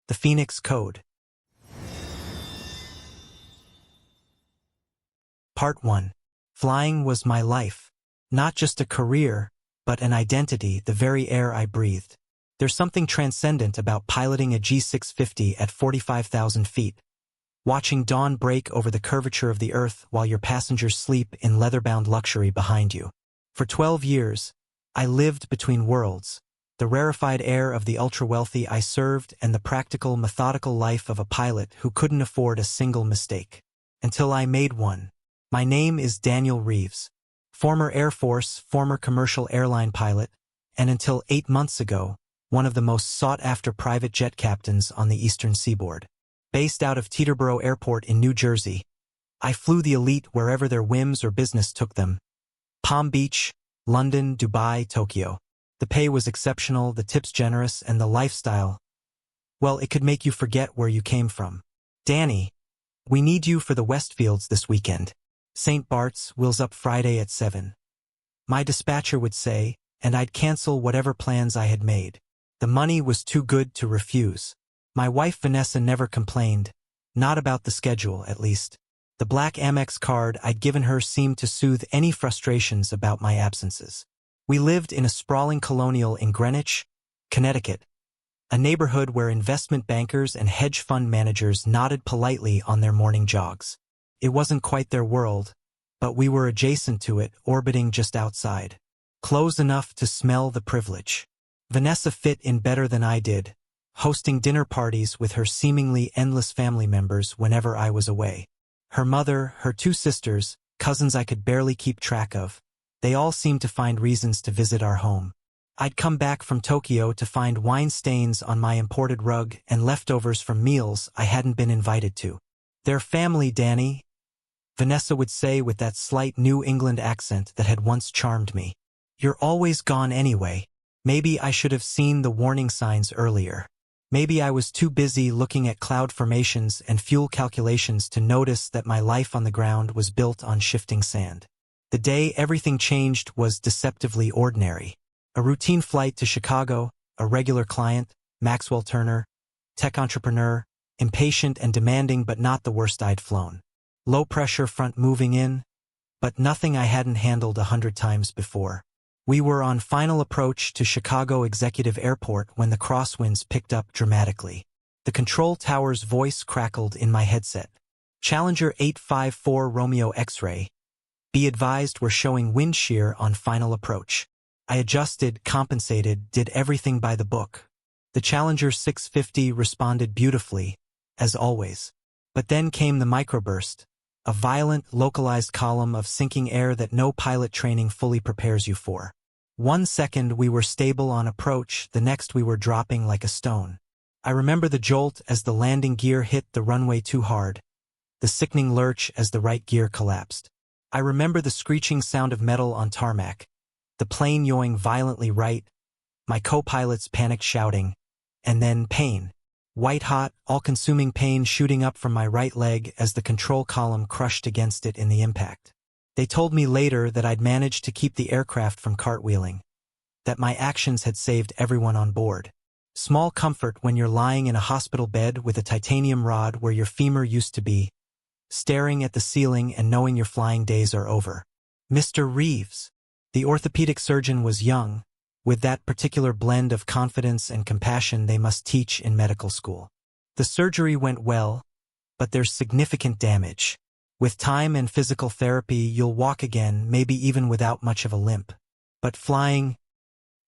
The Phoenix Code. Part 1. Flying was my life. Not just a career, but an identity, the very air I breathed. There's something transcendent about piloting a G650 at 45,000 feet, watching dawn break over the curvature of the earth while your passengers sleep in leather-bound luxury behind you. For 12 years, I lived between worlds, the rarefied air of the ultra-wealthy I served and the practical, methodical life of a pilot who couldn't afford a single mistake. Until I made one. My name is Daniel Reeves, former Air Force, former commercial airline pilot, and until 8 months ago, one of the most sought-after private jet captains on the eastern seaboard. Based out of Teterboro Airport in New Jersey, I flew the elite wherever their whims or business took them. Palm Beach, London, Dubai, Tokyo. The pay was exceptional, the tips generous, and the lifestyle, well, it could make you forget where you came from. Danny, we need you for the Westfields this weekend. St. Bart's, wheels up Friday at 7. My dispatcher would say, and I'd cancel whatever plans I had made. The money was too good to refuse. My wife Vanessa never complained, not about the schedule, at least. The black Amex card I'd given her seemed to soothe any frustrations about my absences. We lived in a sprawling colonial in Greenwich, Connecticut, a neighborhood where investment bankers and hedge fund managers nodded politely on their morning jogs. It wasn't quite their world, but we were adjacent to it, orbiting just outside. Close enough to smell the privilege. Vanessa fit in better than I did, hosting dinner parties with her seemingly endless family members whenever I was away. Her mother, her 2 sisters, cousins I could barely keep track of, they all seemed to find reasons to visit our home. I'd come back from Tokyo to find wine stains on my imported rug and leftovers from meals I hadn't been invited to. Their family, Danny, Vanessa would say with that slight New England accent that had once charmed me. You're always gone anyway. Maybe I should have seen the warning signs earlier. Maybe I was too busy looking at cloud formations and fuel calculations to notice that my life on the ground was built on shifting sand. The day everything changed was deceptively ordinary. A routine flight to Chicago, a regular client, Maxwell Turner, tech entrepreneur, impatient and demanding but not the worst I'd flown. Low pressure front moving in, but nothing I hadn't handled 100 times before. We were on final approach to Chicago Executive Airport when the crosswinds picked up dramatically. The control tower's voice crackled in my headset. Challenger 854 Romeo X-ray. Be advised we're showing wind shear on final approach. I adjusted, compensated, did everything by the book. The Challenger 650 responded beautifully, as always. But then came the microburst, a violent, localized column of sinking air that no pilot training fully prepares you for. 1 second we were stable on approach, the next we were dropping like a stone. I remember the jolt as the landing gear hit the runway too hard, the sickening lurch as the right gear collapsed. I remember the screeching sound of metal on tarmac, the plane yawing violently right, my co-pilots panicked shouting, and then pain. White-hot, all-consuming pain shooting up from my right leg as the control column crushed against it in the impact. They told me later that I'd managed to keep the aircraft from cartwheeling, that my actions had saved everyone on board. Small comfort when you're lying in a hospital bed with a titanium rod where your femur used to be, staring at the ceiling and knowing your flying days are over. Mr. Reeves. The orthopedic surgeon was young, with that particular blend of confidence and compassion they must teach in medical school. The surgery went well, but there's significant damage. With time and physical therapy, you'll walk again, maybe even without much of a limp. But flying,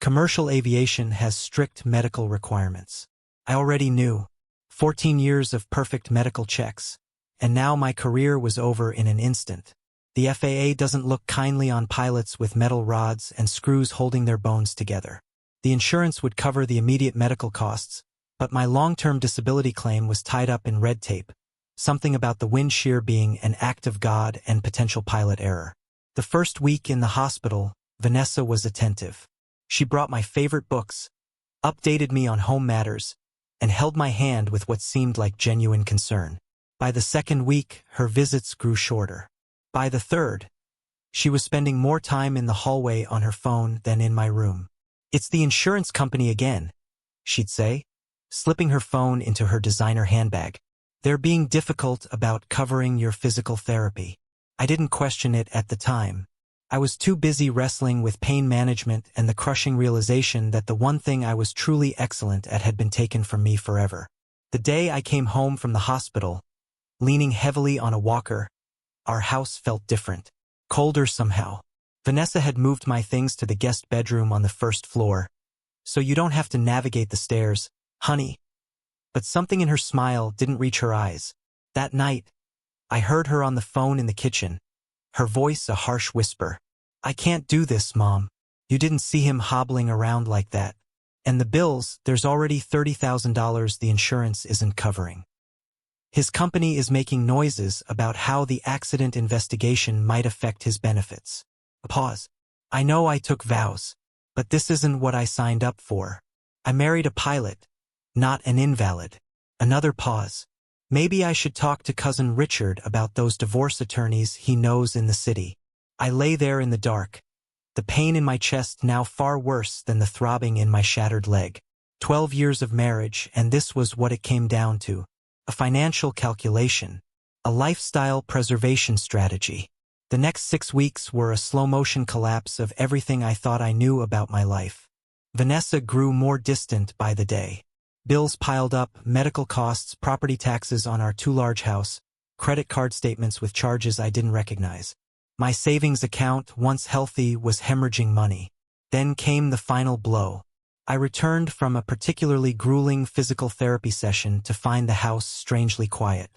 commercial aviation has strict medical requirements. I already knew. 14 years of perfect medical checks. And now my career was over in an instant. The FAA doesn't look kindly on pilots with metal rods and screws holding their bones together. The insurance would cover the immediate medical costs, but my long-term disability claim was tied up in red tape, something about the wind shear being an act of God and potential pilot error. The first week in the hospital, Vanessa was attentive. She brought my favorite books, updated me on home matters, and held my hand with what seemed like genuine concern. By the second week, her visits grew shorter. By the third, she was spending more time in the hallway on her phone than in my room. "It's the insurance company again," she'd say. slipping her phone into her designer handbag. "They're being difficult about covering your physical therapy." I didn't question it at the time. I was too busy wrestling with pain management and the crushing realization that the one thing I was truly excellent at had been taken from me forever. The day I came home from the hospital, leaning heavily on a walker, our house felt different. Colder somehow. Vanessa had moved my things to the guest bedroom on the first floor. "So you don't have to navigate the stairs, honey." But something in her smile didn't reach her eyes. That night, I heard her on the phone in the kitchen, her voice a harsh whisper. "I can't do this, Mom. You didn't see him hobbling around like that. And the bills, there's already $30,000 the insurance isn't covering. His company is making noises about how the accident investigation might affect his benefits." A pause. "I know I took vows, but this isn't what I signed up for. I married a pilot, not an invalid." Another pause. "Maybe I should talk to Cousin Richard about those divorce attorneys he knows in the city." I lay there in the dark, the pain in my chest now far worse than the throbbing in my shattered leg. 12 years of marriage, and this was what it came down to. A financial calculation. A lifestyle preservation strategy. The next 6 weeks were a slow-motion collapse of everything I thought I knew about my life. Vanessa grew more distant by the day. Bills piled up, medical costs, property taxes on our too-large house, credit card statements with charges I didn't recognize. My savings account, once healthy, was hemorrhaging money. Then came the final blow. I returned from a particularly grueling physical therapy session to find the house strangely quiet.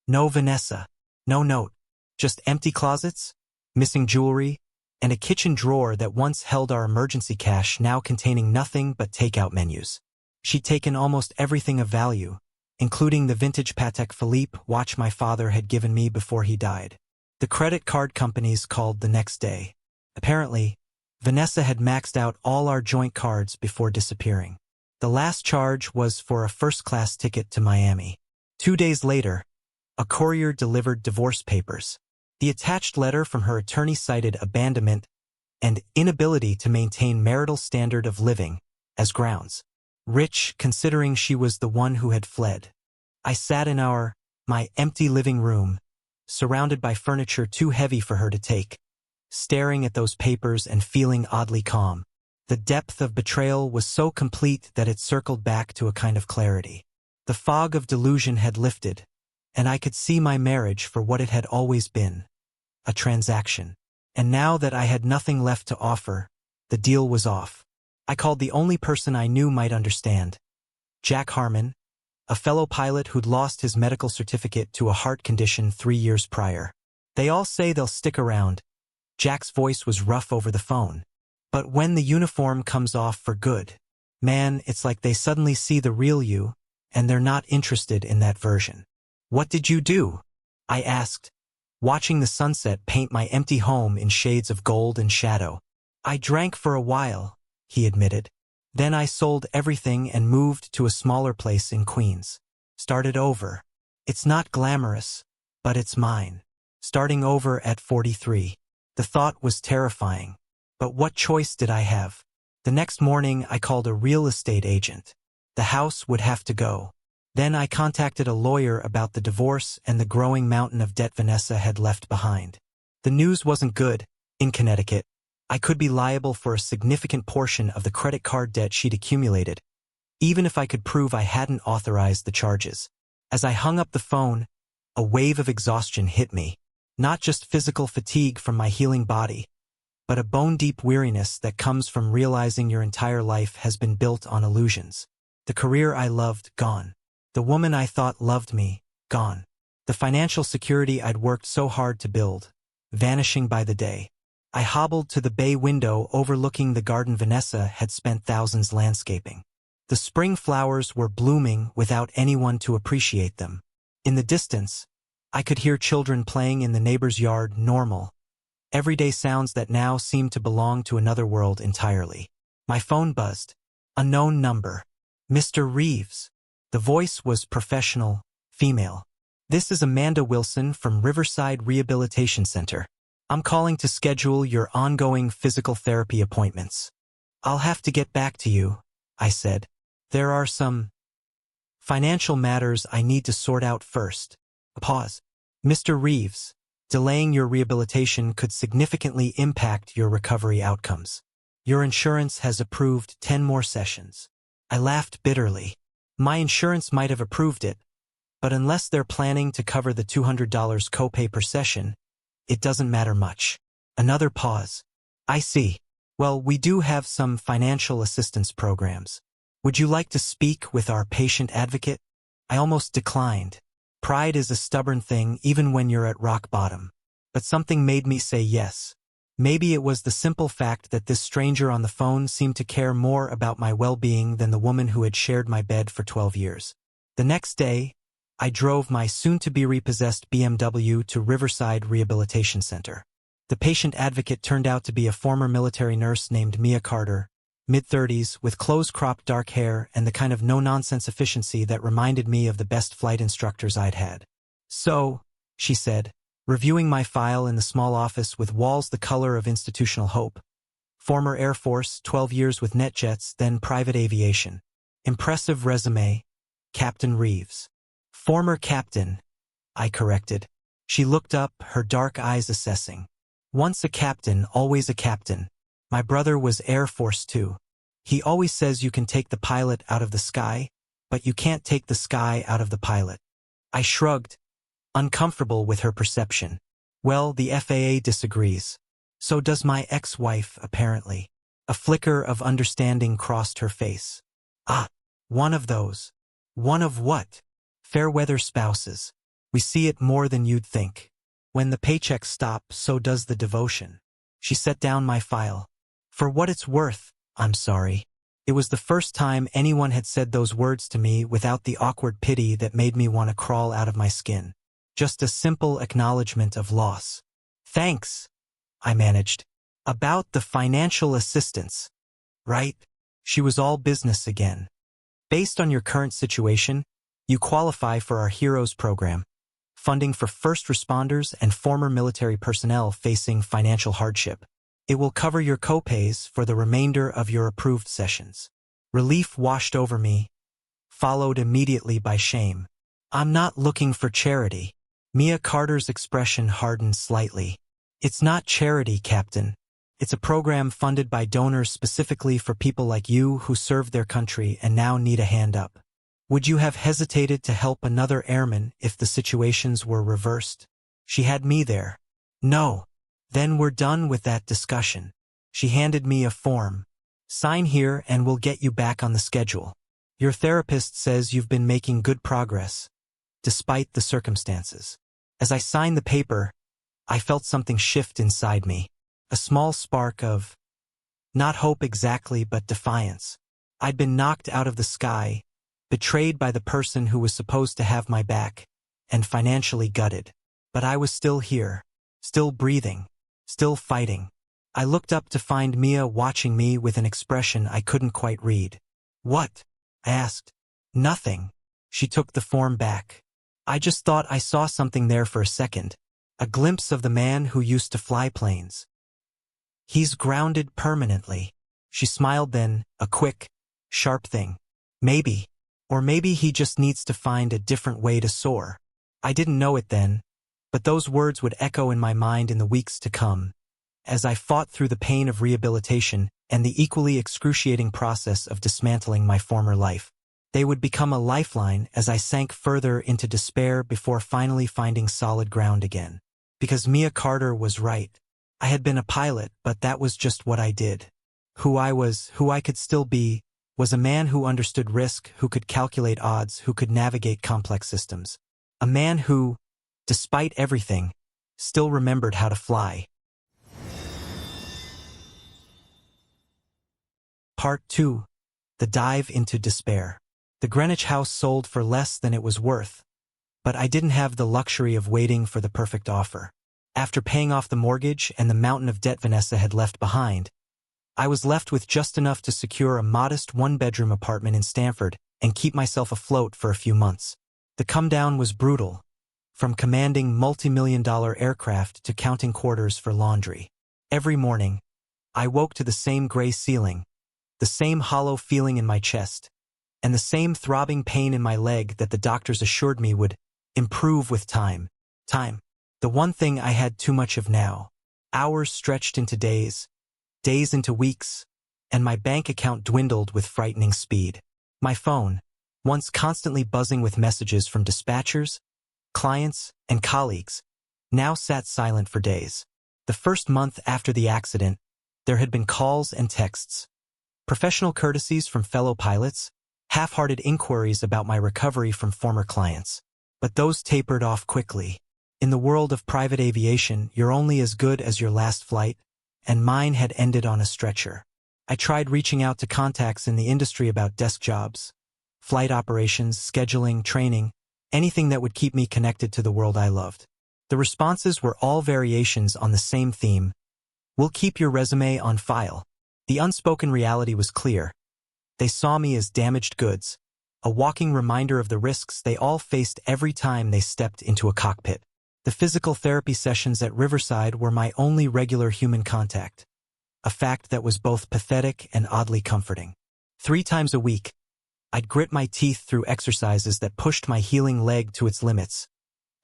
No Vanessa. No note. Just empty closets, missing jewelry, and a kitchen drawer that once held our emergency cash now containing nothing but takeout menus. She'd taken almost everything of value, including the vintage Patek Philippe watch my father had given me before he died. The credit card companies called the next day. Apparently, Vanessa had maxed out all our joint cards before disappearing. The last charge was for a first-class ticket to Miami. 2 days later, a courier delivered divorce papers. The attached letter from her attorney cited abandonment and inability to maintain marital standard of living as grounds. Rich, considering she was the one who had fled. I sat in my empty living room, surrounded by furniture too heavy for her to take, staring at those papers and feeling oddly calm. The depth of betrayal was so complete that it circled back to a kind of clarity. The fog of delusion had lifted, and I could see my marriage for what it had always been, a transaction. And now that I had nothing left to offer, the deal was off. I called the only person I knew might understand. Jack Harmon, a fellow pilot who'd lost his medical certificate to a heart condition 3 years prior. "They all say they'll stick around." Jack's voice was rough over the phone. "But when the uniform comes off for good, man, it's like they suddenly see the real you, and they're not interested in that version." "What did you do?" I asked, watching the sunset paint my empty home in shades of gold and shadow. "I drank for a while," he admitted. "Then I sold everything and moved to a smaller place in Queens. Started over. It's not glamorous, but it's mine. Starting over at 43. The thought was terrifying. But what choice did I have? The next morning I called a real estate agent. The house would have to go. Then I contacted a lawyer about the divorce and the growing mountain of debt Vanessa had left behind. The news wasn't good. In Connecticut, I could be liable for a significant portion of the credit card debt she'd accumulated, even if I could prove I hadn't authorized the charges. As I hung up the phone, a wave of exhaustion hit me. Not just physical fatigue from my healing body, but a bone-deep weariness that comes from realizing your entire life has been built on illusions. The career I loved, gone. The woman I thought loved me, gone. The financial security I'd worked so hard to build, vanishing by the day. I hobbled to the bay window overlooking the garden Vanessa had spent thousands landscaping. The spring flowers were blooming without anyone to appreciate them. In the distance, I could hear children playing in the neighbor's yard, normal, everyday sounds that now seemed to belong to another world entirely. My phone buzzed. Unknown number. "Mr. Reeves." The voice was professional, female. "This is Amanda Wilson from Riverside Rehabilitation Center. I'm calling to schedule your ongoing physical therapy appointments." "I'll have to get back to you," I said. "There are some Financial matters I need to sort out first. A pause. Mr. Reeves, delaying your rehabilitation could significantly impact your recovery outcomes. Your insurance has approved 10 more sessions. I laughed bitterly. My insurance might have approved it, but unless they're planning to cover the $200 copay per session, it doesn't matter much. Another pause. I see. Well, we do have some financial assistance programs. Would you like to speak with our patient advocate? I almost declined. Pride is a stubborn thing even when you're at rock bottom. But something made me say yes. Maybe it was the simple fact that this stranger on the phone seemed to care more about my well-being than the woman who had shared my bed for 12 years. The next day, I drove my soon-to-be repossessed BMW to Riverside Rehabilitation Center. The patient advocate turned out to be a former military nurse named Mia Carter, mid-30s, with close-cropped dark hair and the kind of no-nonsense efficiency that reminded me of the best flight instructors I'd had. So, she said, reviewing my file in the small office with walls the color of institutional hope. Former Air Force, 12 years with NetJets, then private aviation. Impressive resume, Captain Reeves. Former captain, I corrected. She looked up, her dark eyes assessing. Once a captain, always a captain. My brother was Air Force too. He always says you can take the pilot out of the sky, but you can't take the sky out of the pilot. I shrugged, uncomfortable with her perception. Well, the FAA disagrees. So does my ex-wife, apparently. A flicker of understanding crossed her face. Ah, one of those. One of what? Fair-weather spouses. We see it more than you'd think. When the paychecks stop, so does the devotion. She set down my file. For what it's worth, I'm sorry. It was the first time anyone had said those words to me without the awkward pity that made me want to crawl out of my skin. Just a simple acknowledgement of loss. Thanks, I managed. About the financial assistance, right? She was all business again. Based on your current situation, you qualify for our Heroes program, funding for first responders and former military personnel facing financial hardship. It will cover your copays for the remainder of your approved sessions. Relief washed over me, followed immediately by shame. I'm not looking for charity. Mia Carter's expression hardened slightly. It's not charity, Captain. It's a program funded by donors specifically for people like you who served their country and now need a hand up. Would you have hesitated to help another airman if the situations were reversed? She had me there. No. Then we're done with that discussion. She handed me a form. Sign here and we'll get you back on the schedule. Your therapist says you've been making good progress, despite the circumstances. As I signed the paper, I felt something shift inside me. A small spark of, not hope exactly, but defiance. I'd been knocked out of the sky, betrayed by the person who was supposed to have my back, and financially gutted. But I was still here, still breathing, still fighting. I looked up to find Mia watching me with an expression I couldn't quite read. What? I asked. Nothing. She took the form back. I just thought I saw something there for a second. A glimpse of the man who used to fly planes. He's grounded permanently. She smiled then, a quick, sharp thing. Maybe. Or maybe he just needs to find a different way to soar. I didn't know it then, but those words would echo in my mind in the weeks to come, as I fought through the pain of rehabilitation and the equally excruciating process of dismantling my former life. They would become a lifeline as I sank further into despair before finally finding solid ground again. Because Mia Carter was right. I had been a pilot, but that was just what I did. Who I was, who I could still be, was a man who understood risk, who could calculate odds, who could navigate complex systems. A man who, despite everything, still remembered how to fly. Part 2. The Dive into Despair. The Greenwich house sold for less than it was worth, but I didn't have the luxury of waiting for the perfect offer. After paying off the mortgage and the mountain of debt Vanessa had left behind, I was left with just enough to secure a modest one-bedroom apartment in Stanford and keep myself afloat for a few months. The come-down was brutal, from commanding multi-million-dollar aircraft to counting quarters for laundry. Every morning, I woke to the same gray ceiling, the same hollow feeling in my chest, and the same throbbing pain in my leg that the doctors assured me would improve with time. The one thing I had too much of now. Hours stretched into days, days into weeks, and my bank account dwindled with frightening speed. My phone, once constantly buzzing with messages from dispatchers, clients, and colleagues, now sat silent for days. The first month after the accident, there had been calls and texts, professional courtesies from fellow pilots, half-hearted inquiries about my recovery from former clients. But those tapered off quickly. In the world of private aviation, you're only as good as your last flight, and mine had ended on a stretcher. I tried reaching out to contacts in the industry about desk jobs, flight operations, scheduling, training, anything that would keep me connected to the world I loved. The responses were all variations on the same theme: we'll keep your resume on file. The unspoken reality was clear. They saw me as damaged goods, a walking reminder of the risks they all faced every time they stepped into a cockpit. The physical therapy sessions at Riverside were my only regular human contact, a fact that was both pathetic and oddly comforting. 3 times a week, I'd grit my teeth through exercises that pushed my healing leg to its limits,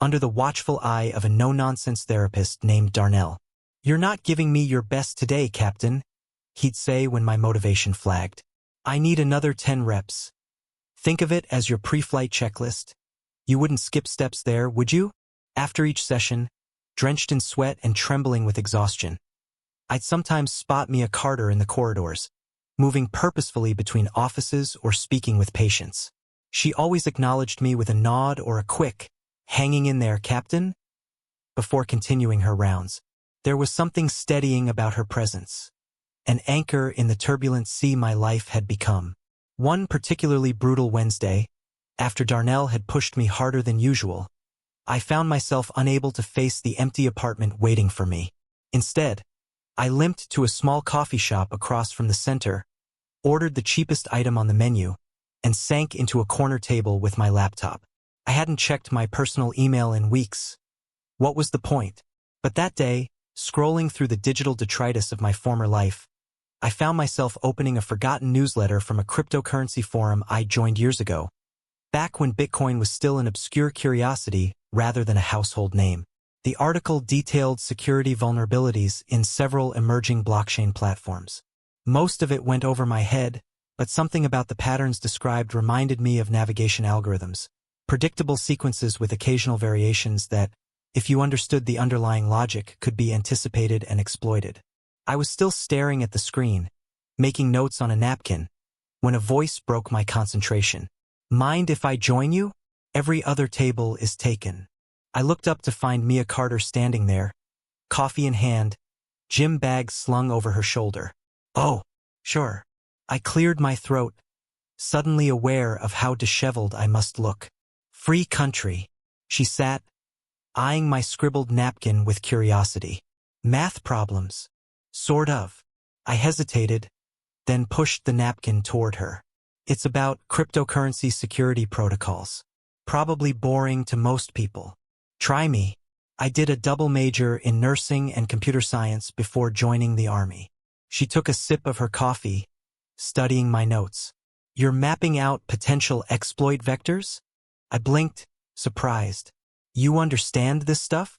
under the watchful eye of a no-nonsense therapist named Darnell. "You're not giving me your best today, Captain," he'd say when my motivation flagged. "I need another 10 reps. Think of it as your pre-flight checklist. You wouldn't skip steps there, would you?" After each session, drenched in sweat and trembling with exhaustion, I'd sometimes spot Mia Carter in the corridors, moving purposefully between offices or speaking with patients. She always acknowledged me with a nod or a quick, "Hanging in there, Captain?" before continuing her rounds. There was something steadying about her presence, an anchor in the turbulent sea my life had become. One particularly brutal Wednesday, after Darnell had pushed me harder than usual, I found myself unable to face the empty apartment waiting for me. Instead, I limped to a small coffee shop across from the center, ordered the cheapest item on the menu, and sank into a corner table with my laptop. I hadn't checked my personal email in weeks. What was the point? But that day, scrolling through the digital detritus of my former life, I found myself opening a forgotten newsletter from a cryptocurrency forum I joined years ago, back when Bitcoin was still an obscure curiosity rather than a household name. The article detailed security vulnerabilities in several emerging blockchain platforms. Most of it went over my head, but something about the patterns described reminded me of navigation algorithms, predictable sequences with occasional variations that, if you understood the underlying logic, could be anticipated and exploited. I was still staring at the screen, making notes on a napkin, when a voice broke my concentration. "Mind if I join you? Every other table is taken." I looked up to find Mia Carter standing there, coffee in hand, gym bag slung over her shoulder. "Oh, sure." I cleared my throat, suddenly aware of how disheveled I must look. "Free country." She sat, eyeing my scribbled napkin with curiosity. "Math problems?" "Sort of." I hesitated, then pushed the napkin toward her. "It's about cryptocurrency security protocols. Probably boring to most people. Try me. I did a double major in nursing and computer science before joining the Army." She took a sip of her coffee, studying my notes. "You're mapping out potential exploit vectors?" I blinked, surprised. "You understand this stuff?"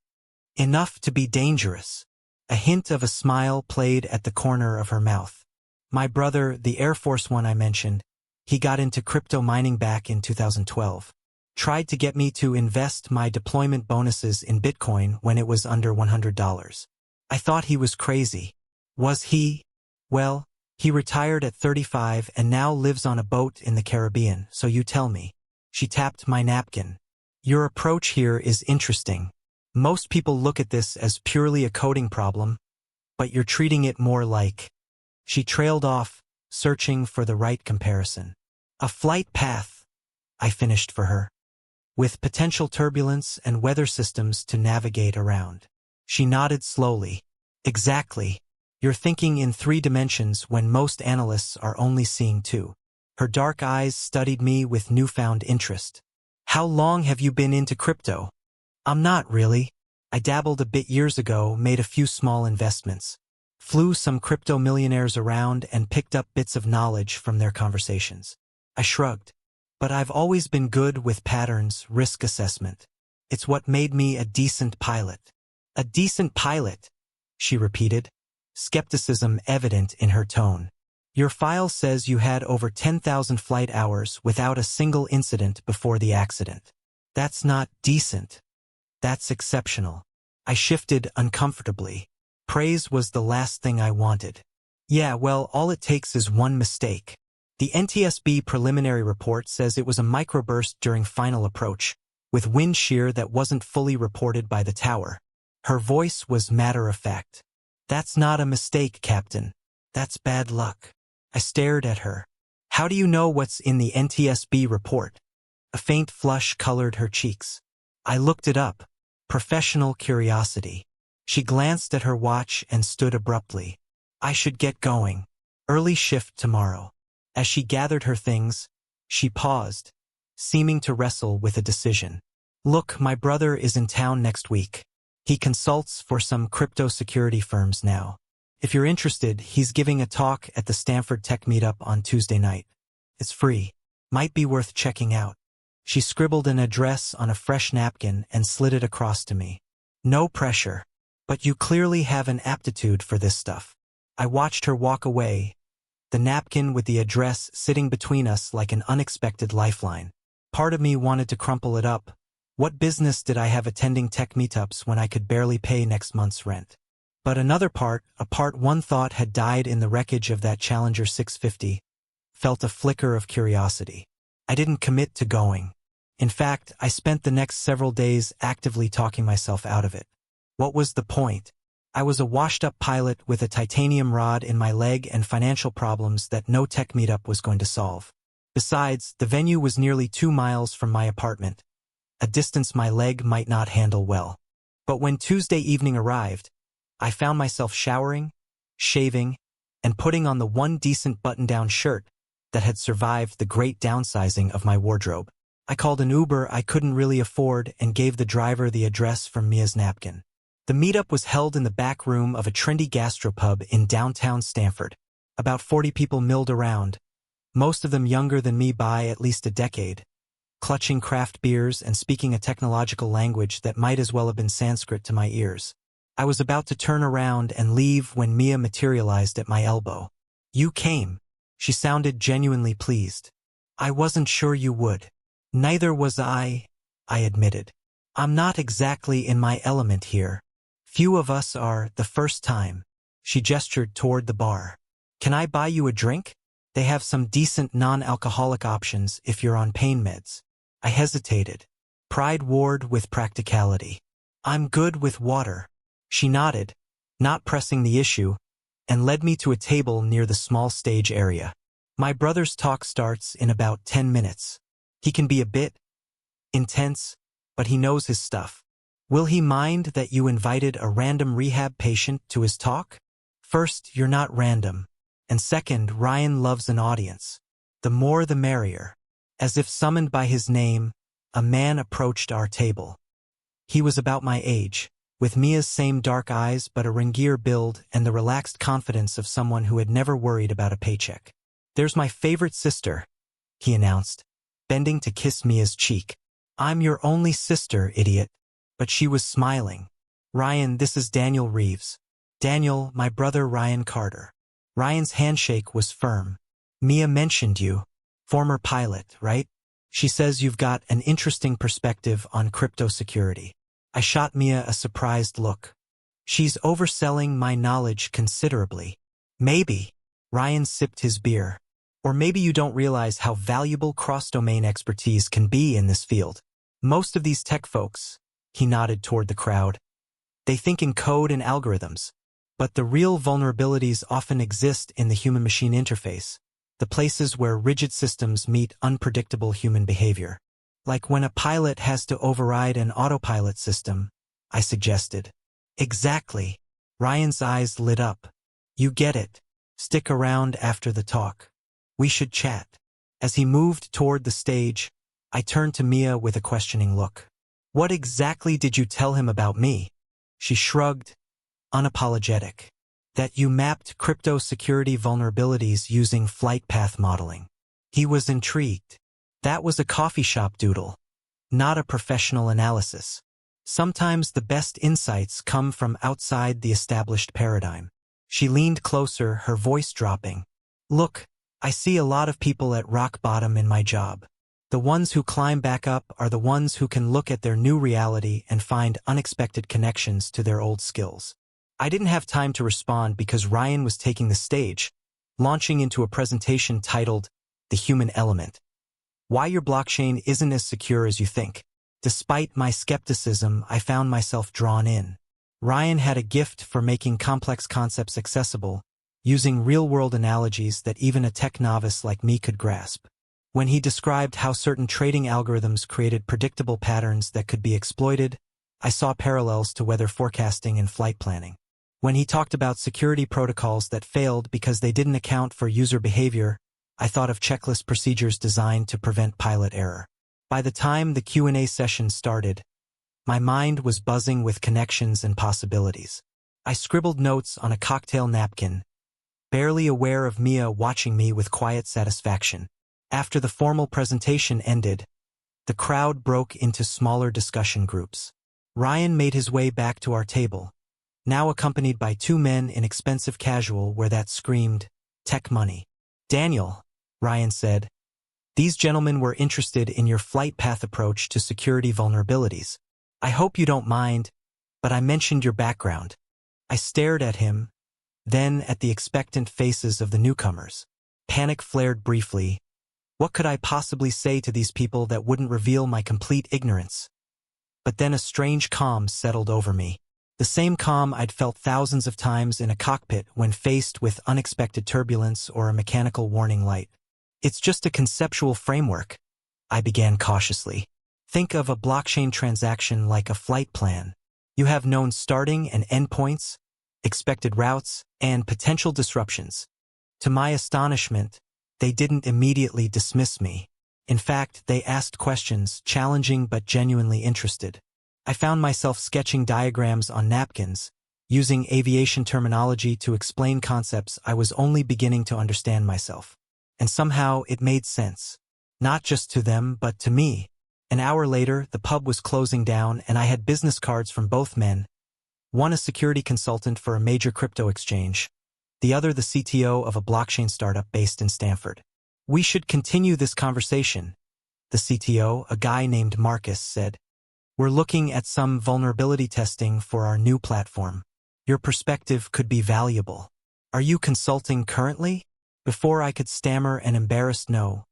"Enough to be dangerous." A hint of a smile played at the corner of her mouth. "My brother, the Air Force one I mentioned, he got into crypto mining back in 2012. Tried to get me to invest my deployment bonuses in Bitcoin when it was under $100. I thought he was crazy." "Was he?" "Well, he retired at 35 and now lives on a boat in the Caribbean, so you tell me." She tapped my napkin. "Your approach here is interesting. Most people look at this as purely a coding problem, but you're treating it more like..." She trailed off, searching for the right comparison. "A flight path," I finished for her, "with potential turbulence and weather systems to navigate around." She nodded slowly. "Exactly. You're thinking in 3 dimensions when most analysts are only seeing 2. Her dark eyes studied me with newfound interest. "How long have you been into crypto?" "I'm not really. I dabbled a bit years ago, made a few small investments, flew some crypto millionaires around and picked up bits of knowledge from their conversations." I shrugged. But I've always been good with patterns, risk assessment. It's what made me a decent pilot. A decent pilot, she repeated, skepticism evident in her tone. Your file says you had over 10,000 flight hours without a single incident before the accident. That's not decent. That's exceptional. I shifted uncomfortably. Praise was the last thing I wanted. Yeah, well, all it takes is one mistake. The NTSB preliminary report says it was a microburst during final approach, with wind shear that wasn't fully reported by the tower. Her voice was matter-of-fact. That's not a mistake, Captain. That's bad luck. I stared at her. How do you know what's in the NTSB report? A faint flush colored her cheeks. I looked it up. Professional curiosity. She glanced at her watch and stood abruptly. I should get going. Early shift tomorrow. As she gathered her things, she paused, seeming to wrestle with a decision. Look, my brother is in town next week. He consults for some crypto security firms now. If you're interested, he's giving a talk at the Stanford Tech Meetup on Tuesday night. It's free. Might be worth checking out. She scribbled an address on a fresh napkin and slid it across to me. No pressure. But you clearly have an aptitude for this stuff. I watched her walk away, the napkin with the address sitting between us like an unexpected lifeline. Part of me wanted to crumple it up. What business did I have attending tech meetups when I could barely pay next month's rent? But another part, a part one thought had died in the wreckage of that Challenger 650, felt a flicker of curiosity. I didn't commit to going. In fact, I spent the next several days actively talking myself out of it. What was the point? I was a washed-up pilot with a titanium rod in my leg and financial problems that no tech meetup was going to solve. Besides, the venue was nearly 2 miles from my apartment, a distance my leg might not handle well. But when Tuesday evening arrived, I found myself showering, shaving, and putting on the one decent button-down shirt that had survived the great downsizing of my wardrobe. I called an Uber I couldn't really afford and gave the driver the address from Mia's napkin. The meetup was held in the back room of a trendy gastropub in downtown Stanford. About 40 people milled around, most of them younger than me by at least a decade, clutching craft beers and speaking a technological language that might as well have been Sanskrit to my ears. I was about to turn around and leave when Mia materialized at my elbow. You came. She sounded genuinely pleased. I wasn't sure you would. Neither was I admitted. I'm not exactly in my element here. Few of us are, the first time. She gestured toward the bar. Can I buy you a drink? They have some decent non-alcoholic options if you're on pain meds. I hesitated. Pride warred with practicality. I'm good with water. She nodded, not pressing the issue, and led me to a table near the small stage area. My brother's talk starts in about 10 minutes. He can be a bit intense, but he knows his stuff. Will he mind that you invited a random rehab patient to his talk? First, you're not random. And second, Ryan loves an audience. The more the merrier. As if summoned by his name, a man approached our table. He was about my age, with Mia's same dark eyes but a ringier build and the relaxed confidence of someone who had never worried about a paycheck. There's my favorite sister, he announced, bending to kiss Mia's cheek. I'm your only sister, idiot. But she was smiling. Ryan, this is Daniel Reeves. Daniel, my brother Ryan Carter. Ryan's handshake was firm. Mia mentioned you. Former pilot, right? She says you've got an interesting perspective on crypto security. I shot Mia a surprised look. She's overselling my knowledge considerably. Maybe. Ryan sipped his beer. Or maybe you don't realize how valuable cross-domain expertise can be in this field. Most of these tech folks, he nodded toward the crowd, they think in code and algorithms. But the real vulnerabilities often exist in the human-machine interface, the places where rigid systems meet unpredictable human behavior. Like when a pilot has to override an autopilot system, I suggested. Exactly. Ryan's eyes lit up. You get it. Stick around after the talk. We should chat. As he moved toward the stage, I turned to Mia with a questioning look. What exactly did you tell him about me? She shrugged, unapologetic. That you mapped crypto security vulnerabilities using flight path modeling. He was intrigued. That was a coffee shop doodle, not a professional analysis. Sometimes the best insights come from outside the established paradigm. She leaned closer, her voice dropping. Look, I see a lot of people at rock bottom in my job. The ones who climb back up are the ones who can look at their new reality and find unexpected connections to their old skills. I didn't have time to respond because Ryan was taking the stage, launching into a presentation titled, The Human Element. Why your blockchain isn't as secure as you think. Despite my skepticism, I found myself drawn in. Ryan had a gift for making complex concepts accessible, using real-world analogies that even a tech novice like me could grasp. When he described how certain trading algorithms created predictable patterns that could be exploited, I saw parallels to weather forecasting and flight planning. When he talked about security protocols that failed because they didn't account for user behavior, I thought of checklist procedures designed to prevent pilot error. By the time the Q&A session started, my mind was buzzing with connections and possibilities. I scribbled notes on a cocktail napkin, barely aware of Mia watching me with quiet satisfaction. After the formal presentation ended, the crowd broke into smaller discussion groups. Ryan made his way back to our table, now accompanied by two men in expensive casual where that screamed, tech money. Daniel, Ryan said, these gentlemen were interested in your flight path approach to security vulnerabilities. I hope you don't mind, but I mentioned your background. I stared at him, then at the expectant faces of the newcomers. Panic flared briefly. What could I possibly say to these people that wouldn't reveal my complete ignorance? But then a strange calm settled over me. The same calm I'd felt thousands of times in a cockpit when faced with unexpected turbulence or a mechanical warning light. It's just a conceptual framework, I began cautiously. Think of a blockchain transaction like a flight plan. You have known starting and end points, expected routes, and potential disruptions. To my astonishment, they didn't immediately dismiss me. In fact, they asked questions, challenging but genuinely interested. I found myself sketching diagrams on napkins, using aviation terminology to explain concepts I was only beginning to understand myself. And somehow it made sense. Not just to them, but to me. An hour later, the pub was closing down and I had business cards from both men, one a security consultant for a major crypto exchange, the other the CTO of a blockchain startup based in Stanford. We should continue this conversation, the CTO, a guy named Marcus, said. We're looking at some vulnerability testing for our new platform. Your perspective could be valuable. Are you consulting currently? Before I could stammer an embarrassed no,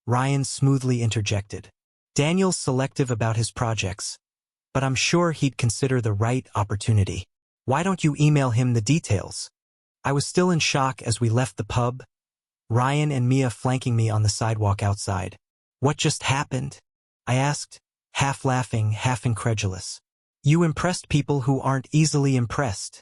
Ryan smoothly interjected. Daniel's selective about his projects, but I'm sure he'd consider the right opportunity. Why don't you email him the details? I was still in shock as we left the pub, Ryan and Mia flanking me on the sidewalk outside. What just happened? I asked, half laughing, half incredulous. You impressed people who aren't easily impressed,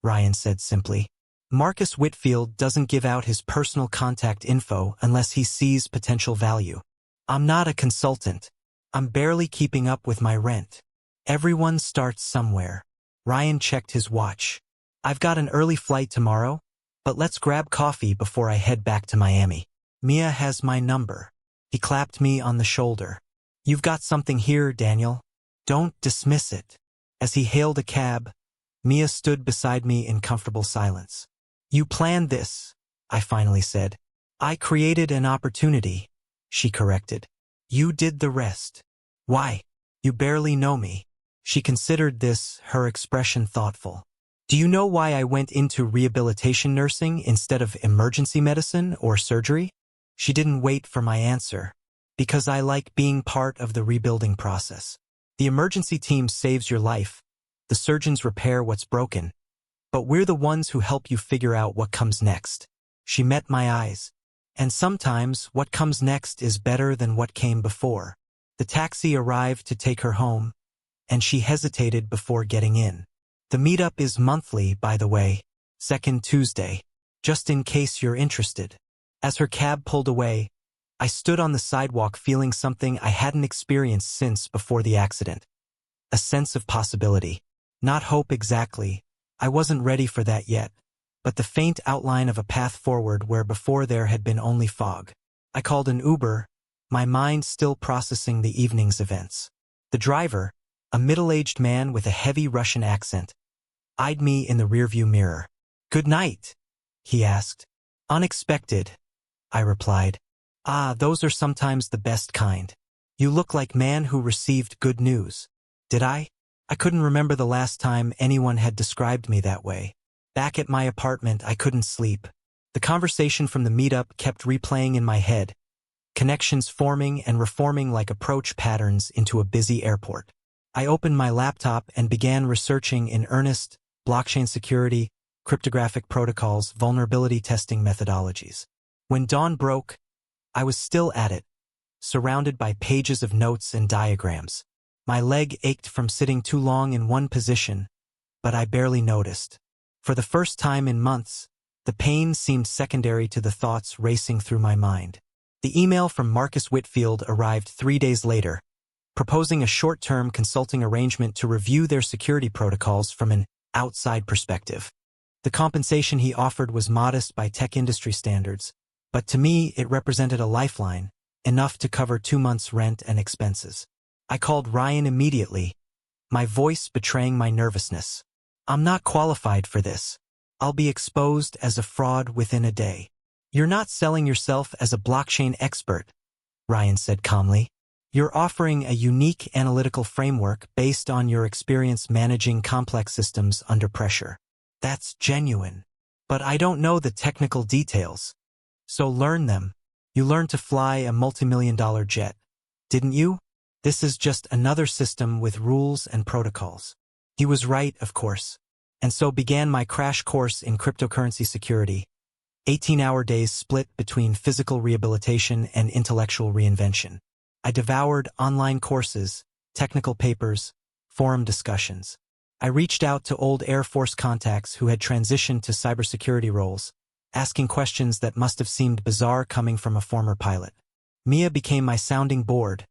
Ryan said simply. Marcus Whitfield doesn't give out his personal contact info unless he sees potential value. I'm not a consultant. I'm barely keeping up with my rent. Everyone starts somewhere. Ryan checked his watch. I've got an early flight tomorrow, but let's grab coffee before I head back to Miami. Mia has my number. He clapped me on the shoulder. You've got something here, Daniel. Don't dismiss it. As he hailed a cab, Mia stood beside me in comfortable silence. You planned this, I finally said. I created an opportunity, she corrected. You did the rest. Why? You barely know me. She considered this, her expression thoughtful. Do you know why I went into rehabilitation nursing instead of emergency medicine or surgery? She didn't wait for my answer. Because I like being part of the rebuilding process. The emergency team saves your life. The surgeons repair what's broken. But we're the ones who help you figure out what comes next. She met my eyes. And sometimes what comes next is better than what came before. The taxi arrived to take her home, and she hesitated before getting in. The meetup is monthly, by the way, second Tuesday, just in case you're interested. As her cab pulled away, I stood on the sidewalk feeling something I hadn't experienced since before the accident. A sense of possibility. Not hope exactly. I wasn't ready for that yet, but the faint outline of a path forward where before there had been only fog. I called an Uber, my mind still processing the evening's events. The driver, a middle-aged man with a heavy Russian accent, eyed me in the rearview mirror. "Good night," he asked. "Unexpected," I replied. "Ah, those are sometimes the best kind. You look like man who received good news." Did I? I couldn't remember the last time anyone had described me that way. Back at my apartment, I couldn't sleep. The conversation from the meetup kept replaying in my head, connections forming and reforming like approach patterns into a busy airport. I opened my laptop and began researching in earnest blockchain security, cryptographic protocols, vulnerability testing methodologies. When dawn broke, I was still at it, surrounded by pages of notes and diagrams. My leg ached from sitting too long in one position, but I barely noticed. For the first time in months, the pain seemed secondary to the thoughts racing through my mind. The email from Marcus Whitfield arrived 3 days later, proposing a short-term consulting arrangement to review their security protocols from an outside perspective. The compensation he offered was modest by tech industry standards, but to me it represented a lifeline, enough to cover 2 months' rent and expenses. I called Ryan immediately, my voice betraying my nervousness. "I'm not qualified for this. I'll be exposed as a fraud within a day." "You're not selling yourself as a blockchain expert," Ryan said calmly. "You're offering a unique analytical framework based on your experience managing complex systems under pressure. That's genuine. But I don't know the technical details. So learn them. You learned to fly a multi-million-dollar jet, didn't you? This is just another system with rules and protocols." He was right, of course. And so began my crash course in cryptocurrency security. 18-hour days split between physical rehabilitation and intellectual reinvention. I devoured online courses, technical papers, forum discussions. I reached out to old Air Force contacts who had transitioned to cybersecurity roles, asking questions that must have seemed bizarre coming from a former pilot. Mia became my sounding board,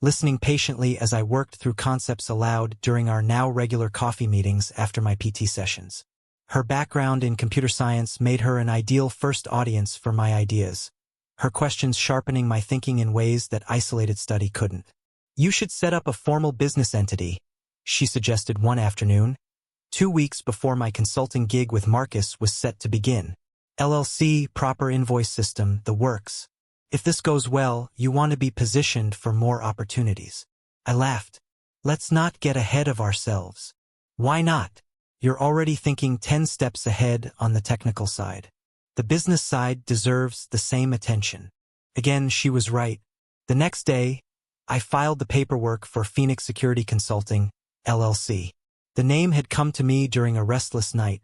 listening patiently as I worked through concepts aloud during our now regular coffee meetings after my PT sessions. Her background in computer science made her an ideal first audience for my ideas, her questions sharpening my thinking in ways that isolated study couldn't. "You should set up a formal business entity," she suggested one afternoon, 2 weeks before my consulting gig with Marcus was set to begin. "LLC, proper invoice system, the works. If this goes well, you want to be positioned for more opportunities." I laughed. "Let's not get ahead of ourselves." "Why not? You're already thinking 10 steps ahead on the technical side. The business side deserves the same attention." Again, she was right. The next day, I filed the paperwork for Phoenix Security Consulting, LLC. The name had come to me during a restless night.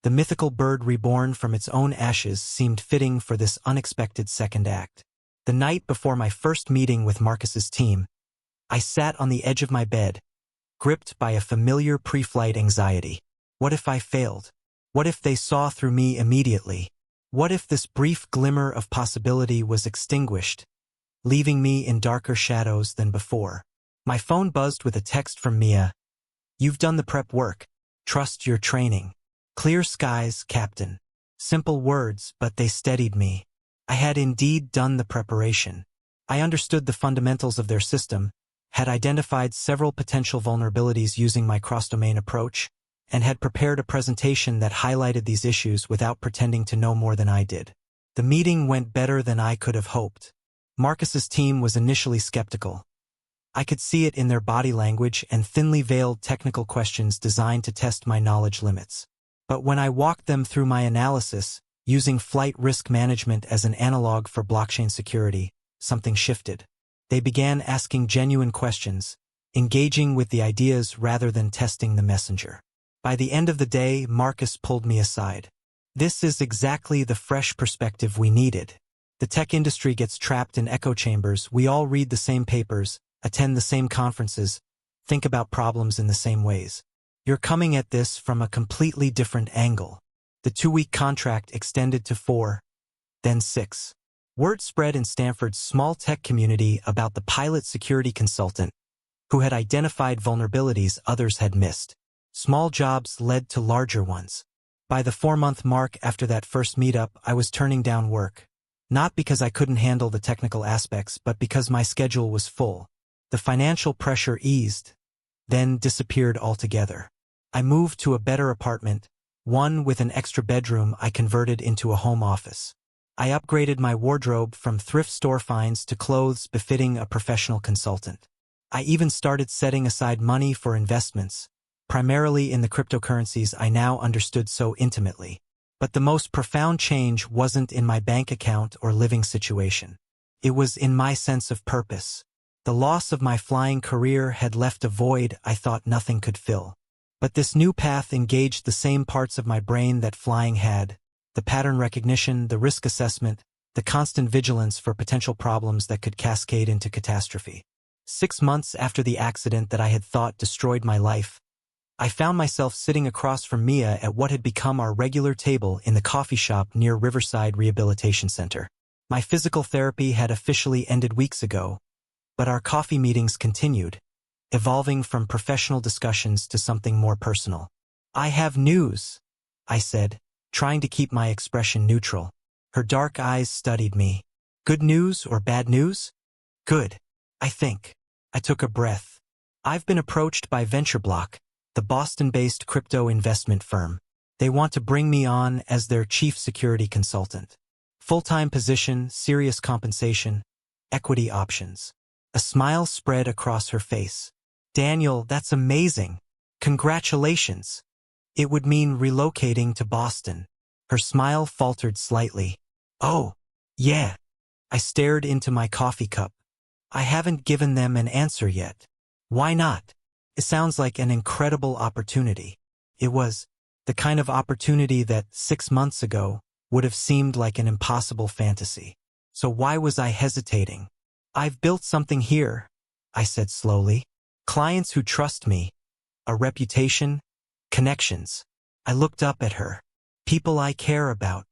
The mythical bird reborn from its own ashes seemed fitting for this unexpected second act. The night before my first meeting with Marcus's team, I sat on the edge of my bed, gripped by a familiar pre-flight anxiety. What if I failed? What if they saw through me immediately? What if this brief glimmer of possibility was extinguished, leaving me in darker shadows than before? My phone buzzed with a text from Mia. "You've done the prep work. Trust your training." Clear skies, Captain. Simple words, but they steadied me. I had indeed done the preparation. I understood the fundamentals of their system, had identified several potential vulnerabilities using my cross-domain approach, and had prepared a presentation that highlighted these issues without pretending to know more than I did. The meeting went better than I could have hoped. Marcus's team was initially skeptical. I could see it in their body language and thinly veiled technical questions designed to test my knowledge limits. But when I walked them through my analysis, using flight risk management as an analog for blockchain security, something shifted. They began asking genuine questions, engaging with the ideas rather than testing the messenger. By the end of the day, Marcus pulled me aside. "This is exactly the fresh perspective we needed. The tech industry gets trapped in echo chambers. We all read the same papers, attend the same conferences, think about problems in the same ways. You're coming at this from a completely different angle." The 2-week contract extended to 4, then 6. Word spread in Stanford's small tech community about the pilot security consultant who had identified vulnerabilities others had missed. Small jobs led to larger ones. By the 4-month mark after that first meetup, I was turning down work. Not because I couldn't handle the technical aspects, but because my schedule was full. The financial pressure eased, then disappeared altogether. I moved to a better apartment, one with an extra bedroom I converted into a home office. I upgraded my wardrobe from thrift store finds to clothes befitting a professional consultant. I even started setting aside money for investments, primarily in the cryptocurrencies I now understood so intimately. But the most profound change wasn't in my bank account or living situation. It was in my sense of purpose. The loss of my flying career had left a void I thought nothing could fill. But this new path engaged the same parts of my brain that flying had: the pattern recognition, the risk assessment, the constant vigilance for potential problems that could cascade into catastrophe. 6 months after the accident that I had thought destroyed my life, I found myself sitting across from Mia at what had become our regular table in the coffee shop near Riverside Rehabilitation Center. My physical therapy had officially ended weeks ago, but our coffee meetings continued, evolving from professional discussions to something more personal. "I have news," I said, trying to keep my expression neutral. Her dark eyes studied me. "Good news or bad news?" "Good, I think." I took a breath. "I've been approached by VentureBlock, the Boston-based crypto investment firm. They want to bring me on as their chief security consultant. Full-time position, serious compensation, equity options." A smile spread across her face. "Daniel, that's amazing. Congratulations." "It would mean relocating to Boston." Her smile faltered slightly. "Oh, yeah." I stared into my coffee cup. "I haven't given them an answer yet." "Why not?" "It sounds like an incredible opportunity." It was the kind of opportunity that 6 months ago would have seemed like an impossible fantasy. So why was I hesitating? "I've built something here," I said slowly. "Clients who trust me, a reputation, connections." I looked up at her. "People I care about."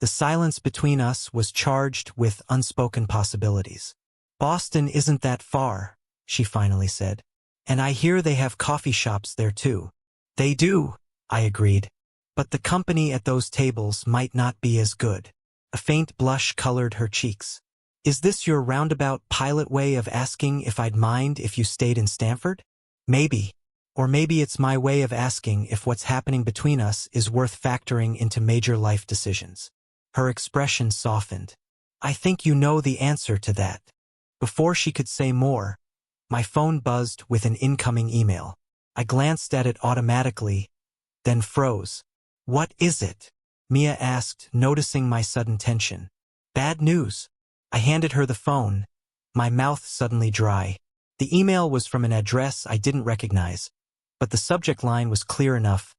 The silence between us was charged with unspoken possibilities. "Boston isn't that far," she finally said. "And I hear they have coffee shops there too." "They do," I agreed. "But the company at those tables might not be as good." A faint blush colored her cheeks. "Is this your roundabout pilot way of asking if I'd mind if you stayed in Stanford?" "Maybe. Or maybe it's my way of asking if what's happening between us is worth factoring into major life decisions." Her expression softened. "I think you know the answer to that." Before she could say more, my phone buzzed with an incoming email. I glanced at it automatically, then froze. "What is it?" Mia asked, noticing my sudden tension. "Bad news." I handed her the phone, my mouth suddenly dry. The email was from an address I didn't recognize, but the subject line was clear enough.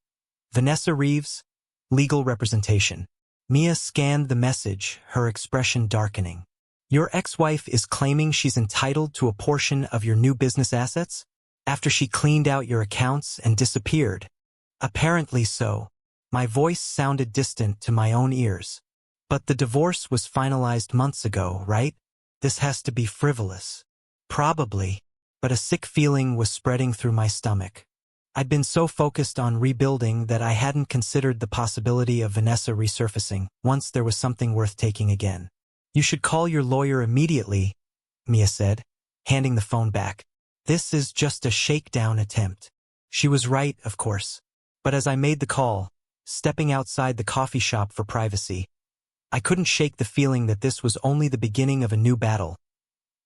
"Vanessa Reeves, legal representation." Mia scanned the message, her expression darkening. "Your ex-wife is claiming she's entitled to a portion of your new business assets? After she cleaned out your accounts and disappeared?" "Apparently so." My voice sounded distant to my own ears. "But the divorce was finalized months ago, right? This has to be frivolous." "Probably." But a sick feeling was spreading through my stomach. I'd been so focused on rebuilding that I hadn't considered the possibility of Vanessa resurfacing once there was something worth taking again. "You should call your lawyer immediately," Mia said, handing the phone back. "This is just a shakedown attempt." She was right, of course. But as I made the call, stepping outside the coffee shop for privacy, I couldn't shake the feeling that this was only the beginning of a new battle.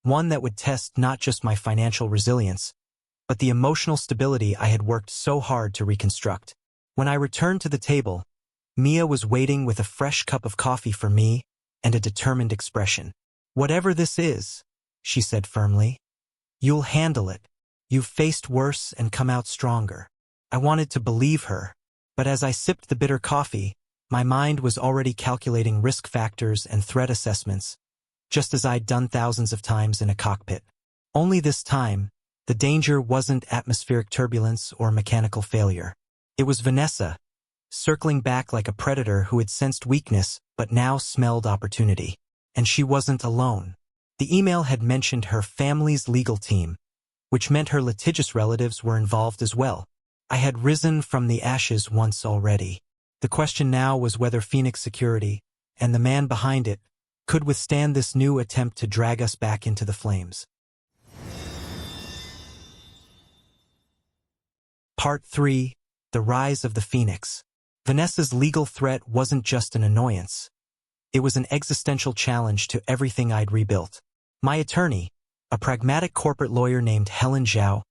One that would test not just my financial resilience, but the emotional stability I had worked so hard to reconstruct. When I returned to the table, Mia was waiting with a fresh cup of coffee for me and a determined expression. "Whatever this is," she said firmly, "you'll handle it. You've faced worse and come out stronger." I wanted to believe her, but as I sipped the bitter coffee, my mind was already calculating risk factors and threat assessments, just as I'd done thousands of times in a cockpit. Only this time, the danger wasn't atmospheric turbulence or mechanical failure. It was Vanessa, circling back like a predator who had sensed weakness but now smelled opportunity. And she wasn't alone. The email had mentioned her family's legal team, which meant her litigious relatives were involved as well. I had risen from the ashes once already. The question now was whether Phoenix Security, and the man behind it, could withstand this new attempt to drag us back into the flames. Part 3. The Rise of the Phoenix. Vanessa's legal threat wasn't just an annoyance. It was an existential challenge to everything I'd rebuilt. My attorney, a pragmatic corporate lawyer named Helen Zhao,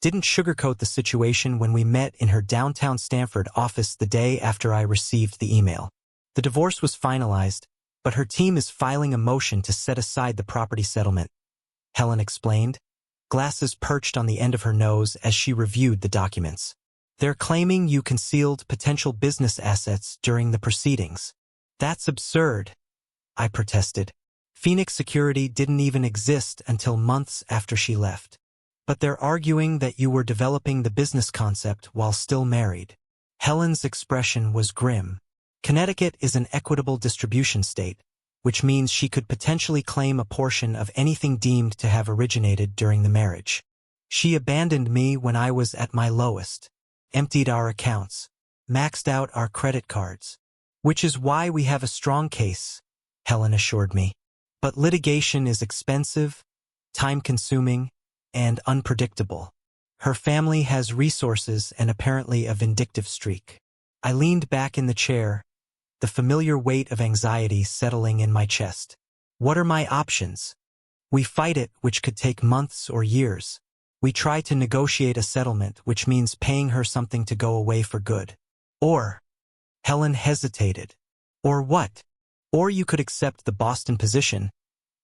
didn't sugarcoat the situation when we met in her downtown Stanford office the day after I received the email. The divorce was finalized, but her team is filing a motion to set aside the property settlement, Helen explained, glasses perched on the end of her nose as she reviewed the documents. They're claiming you concealed potential business assets during the proceedings. That's absurd, I protested. Phoenix Security didn't even exist until months after she left. But they're arguing that you were developing the business concept while still married. Helen's expression was grim. Connecticut is an equitable distribution state, which means she could potentially claim a portion of anything deemed to have originated during the marriage. She abandoned me when I was at my lowest, emptied our accounts, maxed out our credit cards. Which is why we have a strong case, Helen assured me. But litigation is expensive, time-consuming, and unpredictable. Her family has resources and apparently a vindictive streak. I leaned back in the chair, the familiar weight of anxiety settling in my chest. What are my options? We fight it, which could take months or years. We try to negotiate a settlement, which means paying her something to go away for good. Or, Helen hesitated. Or what? Or you could accept the Boston position,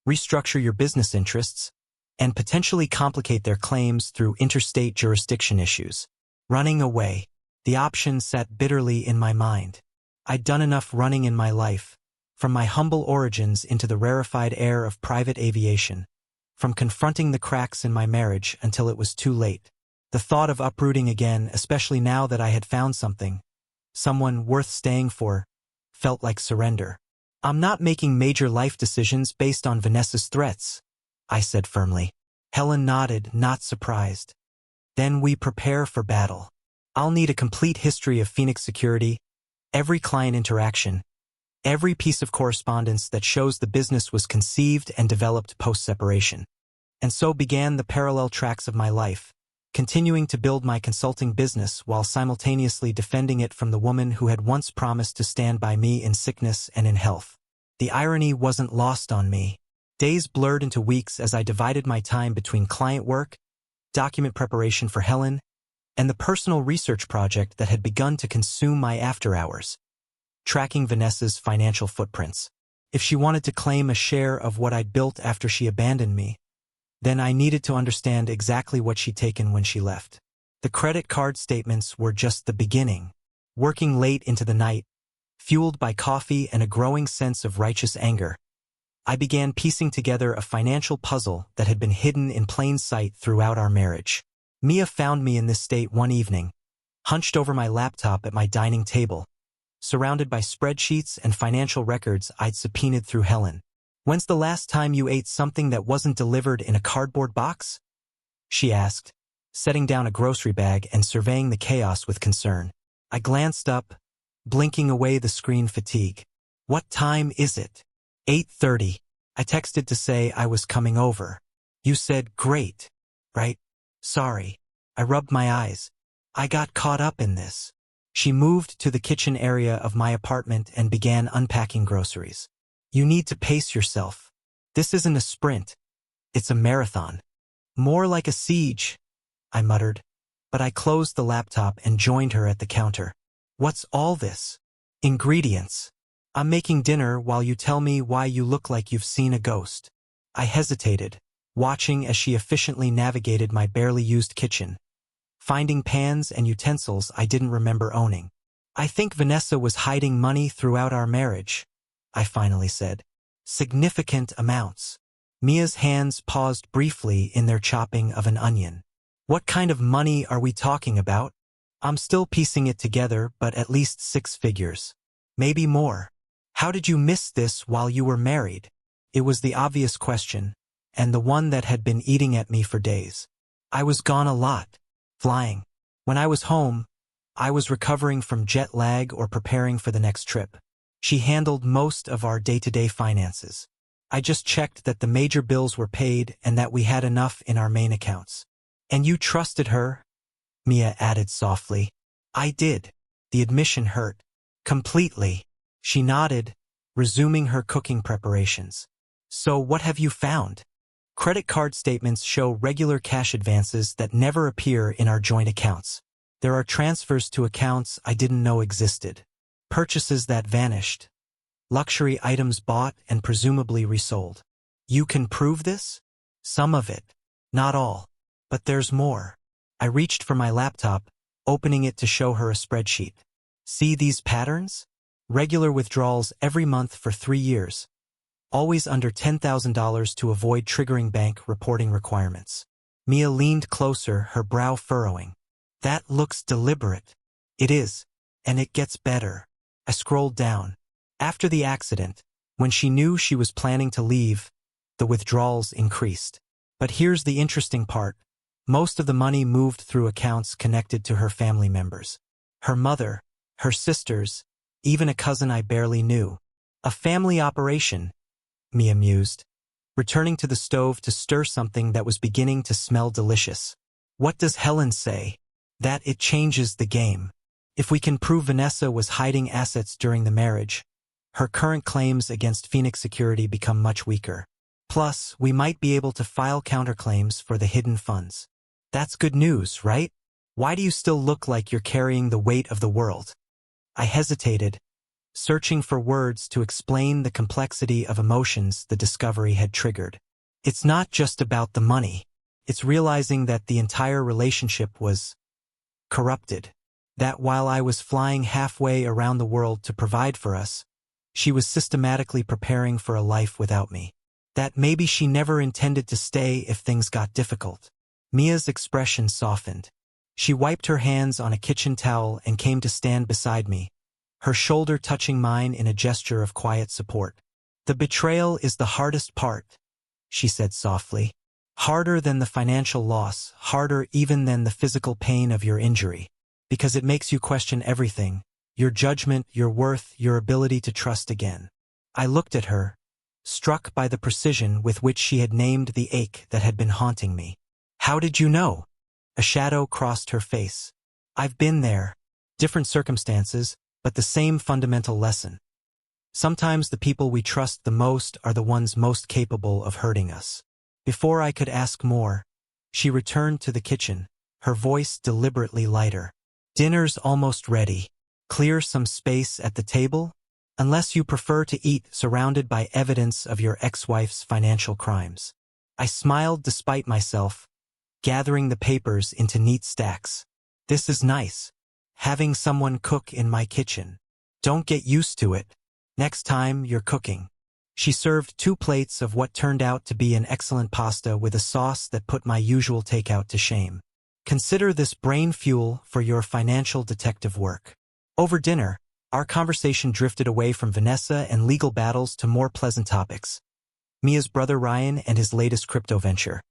restructure your business interests, and potentially complicate their claims through interstate jurisdiction issues. Running away. The option sat bitterly in my mind. I'd done enough running in my life, from my humble origins into the rarefied air of private aviation, from confronting the cracks in my marriage until it was too late. The thought of uprooting again, especially now that I had found someone worth staying for, felt like surrender. I'm not making major life decisions based on Vanessa's threats, I said firmly. Helen nodded, not surprised. Then we prepare for battle. I'll need a complete history of Phoenix Security, every client interaction, every piece of correspondence that shows the business was conceived and developed post-separation. And so began the parallel tracks of my life, continuing to build my consulting business while simultaneously defending it from the woman who had once promised to stand by me in sickness and in health. The irony wasn't lost on me. Days blurred into weeks as I divided my time between client work, document preparation for Helen, and the personal research project that had begun to consume my after-hours, tracking Vanessa's financial footprints. If she wanted to claim a share of what I'd built after she abandoned me, then I needed to understand exactly what she'd taken when she left. The credit card statements were just the beginning. Working late into the night, fueled by coffee and a growing sense of righteous anger, I began piecing together a financial puzzle that had been hidden in plain sight throughout our marriage. Mia found me in this state one evening, hunched over my laptop at my dining table, surrounded by spreadsheets and financial records I'd subpoenaed through Helen. "When's the last time you ate something that wasn't delivered in a cardboard box?" she asked, setting down a grocery bag and surveying the chaos with concern. I glanced up, blinking away the screen fatigue. "What time is it?" 8:30. I texted to say I was coming over. "You said great, right?" "Sorry." I rubbed my eyes. "I got caught up in this." She moved to the kitchen area of my apartment and began unpacking groceries. "You need to pace yourself. This isn't a sprint. It's a marathon." "More like a siege," I muttered, but I closed the laptop and joined her at the counter. "What's all this?" "Ingredients. I'm making dinner while you tell me why you look like you've seen a ghost." I hesitated, watching as she efficiently navigated my barely used kitchen, finding pans and utensils I didn't remember owning. "I think Vanessa was hiding money throughout our marriage," I finally said. "Significant amounts." Mia's hands paused briefly in their chopping of an onion. "What kind of money are we talking about?" "I'm still piecing it together, but at least 6 figures. Maybe more." "How did you miss this while you were married?" It was the obvious question, and the one that had been eating at me for days. "I was gone a lot, flying. When I was home, I was recovering from jet lag or preparing for the next trip. She handled most of our day-to-day finances." I just checked that the major bills were paid and that we had enough in our main accounts. And you trusted her? Mia added softly. I did. The admission hurt. Completely. She nodded, resuming her cooking preparations. So what have you found? Credit card statements show regular cash advances that never appear in our joint accounts. There are transfers to accounts I didn't know existed. Purchases that vanished. Luxury items bought and presumably resold. You can prove this? Some of it. Not all. But there's more. I reached for my laptop, opening it to show her a spreadsheet. See these patterns? Regular withdrawals every month for 3 years. Always under $10,000 to avoid triggering bank reporting requirements. Mia leaned closer, her brow furrowing. That looks deliberate. It is. And it gets better. I scrolled down. After the accident, when she knew she was planning to leave, the withdrawals increased. But here's the interesting part. Most of the money moved through accounts connected to her family members. Her mother, her sisters, even a cousin I barely knew. A family operation, Mia mused, returning to the stove to stir something that was beginning to smell delicious. What does Helen say? That it changes the game. If we can prove Vanessa was hiding assets during the marriage, her current claims against Phoenix Security become much weaker. Plus, we might be able to file counterclaims for the hidden funds. That's good news, right? Why do you still look like you're carrying the weight of the world? I hesitated, searching for words to explain the complexity of emotions the discovery had triggered. It's not just about the money. It's realizing that the entire relationship was corrupted. That while I was flying halfway around the world to provide for us, she was systematically preparing for a life without me. That maybe she never intended to stay if things got difficult. Mia's expression softened. She wiped her hands on a kitchen towel and came to stand beside me, her shoulder touching mine in a gesture of quiet support. The betrayal is the hardest part, she said softly. Harder than the financial loss, harder even than the physical pain of your injury. Because it makes you question everything, your judgment, your worth, your ability to trust again. I looked at her, struck by the precision with which she had named the ache that had been haunting me. How did you know? A shadow crossed her face. I've been there. Different circumstances, but the same fundamental lesson. Sometimes the people we trust the most are the ones most capable of hurting us. Before I could ask more, she returned to the kitchen, her voice deliberately lighter. Dinner's almost ready. Clear some space at the table? Unless you prefer to eat surrounded by evidence of your ex-wife's financial crimes. I smiled despite myself, gathering the papers into neat stacks. This is nice. Having someone cook in my kitchen. Don't get used to it. Next time you're cooking. She served 2 plates of what turned out to be an excellent pasta with a sauce that put my usual takeout to shame. Consider this brain fuel for your financial detective work. Over dinner, our conversation drifted away from Vanessa and legal battles to more pleasant topics. Mia's brother Ryan and his latest crypto venture.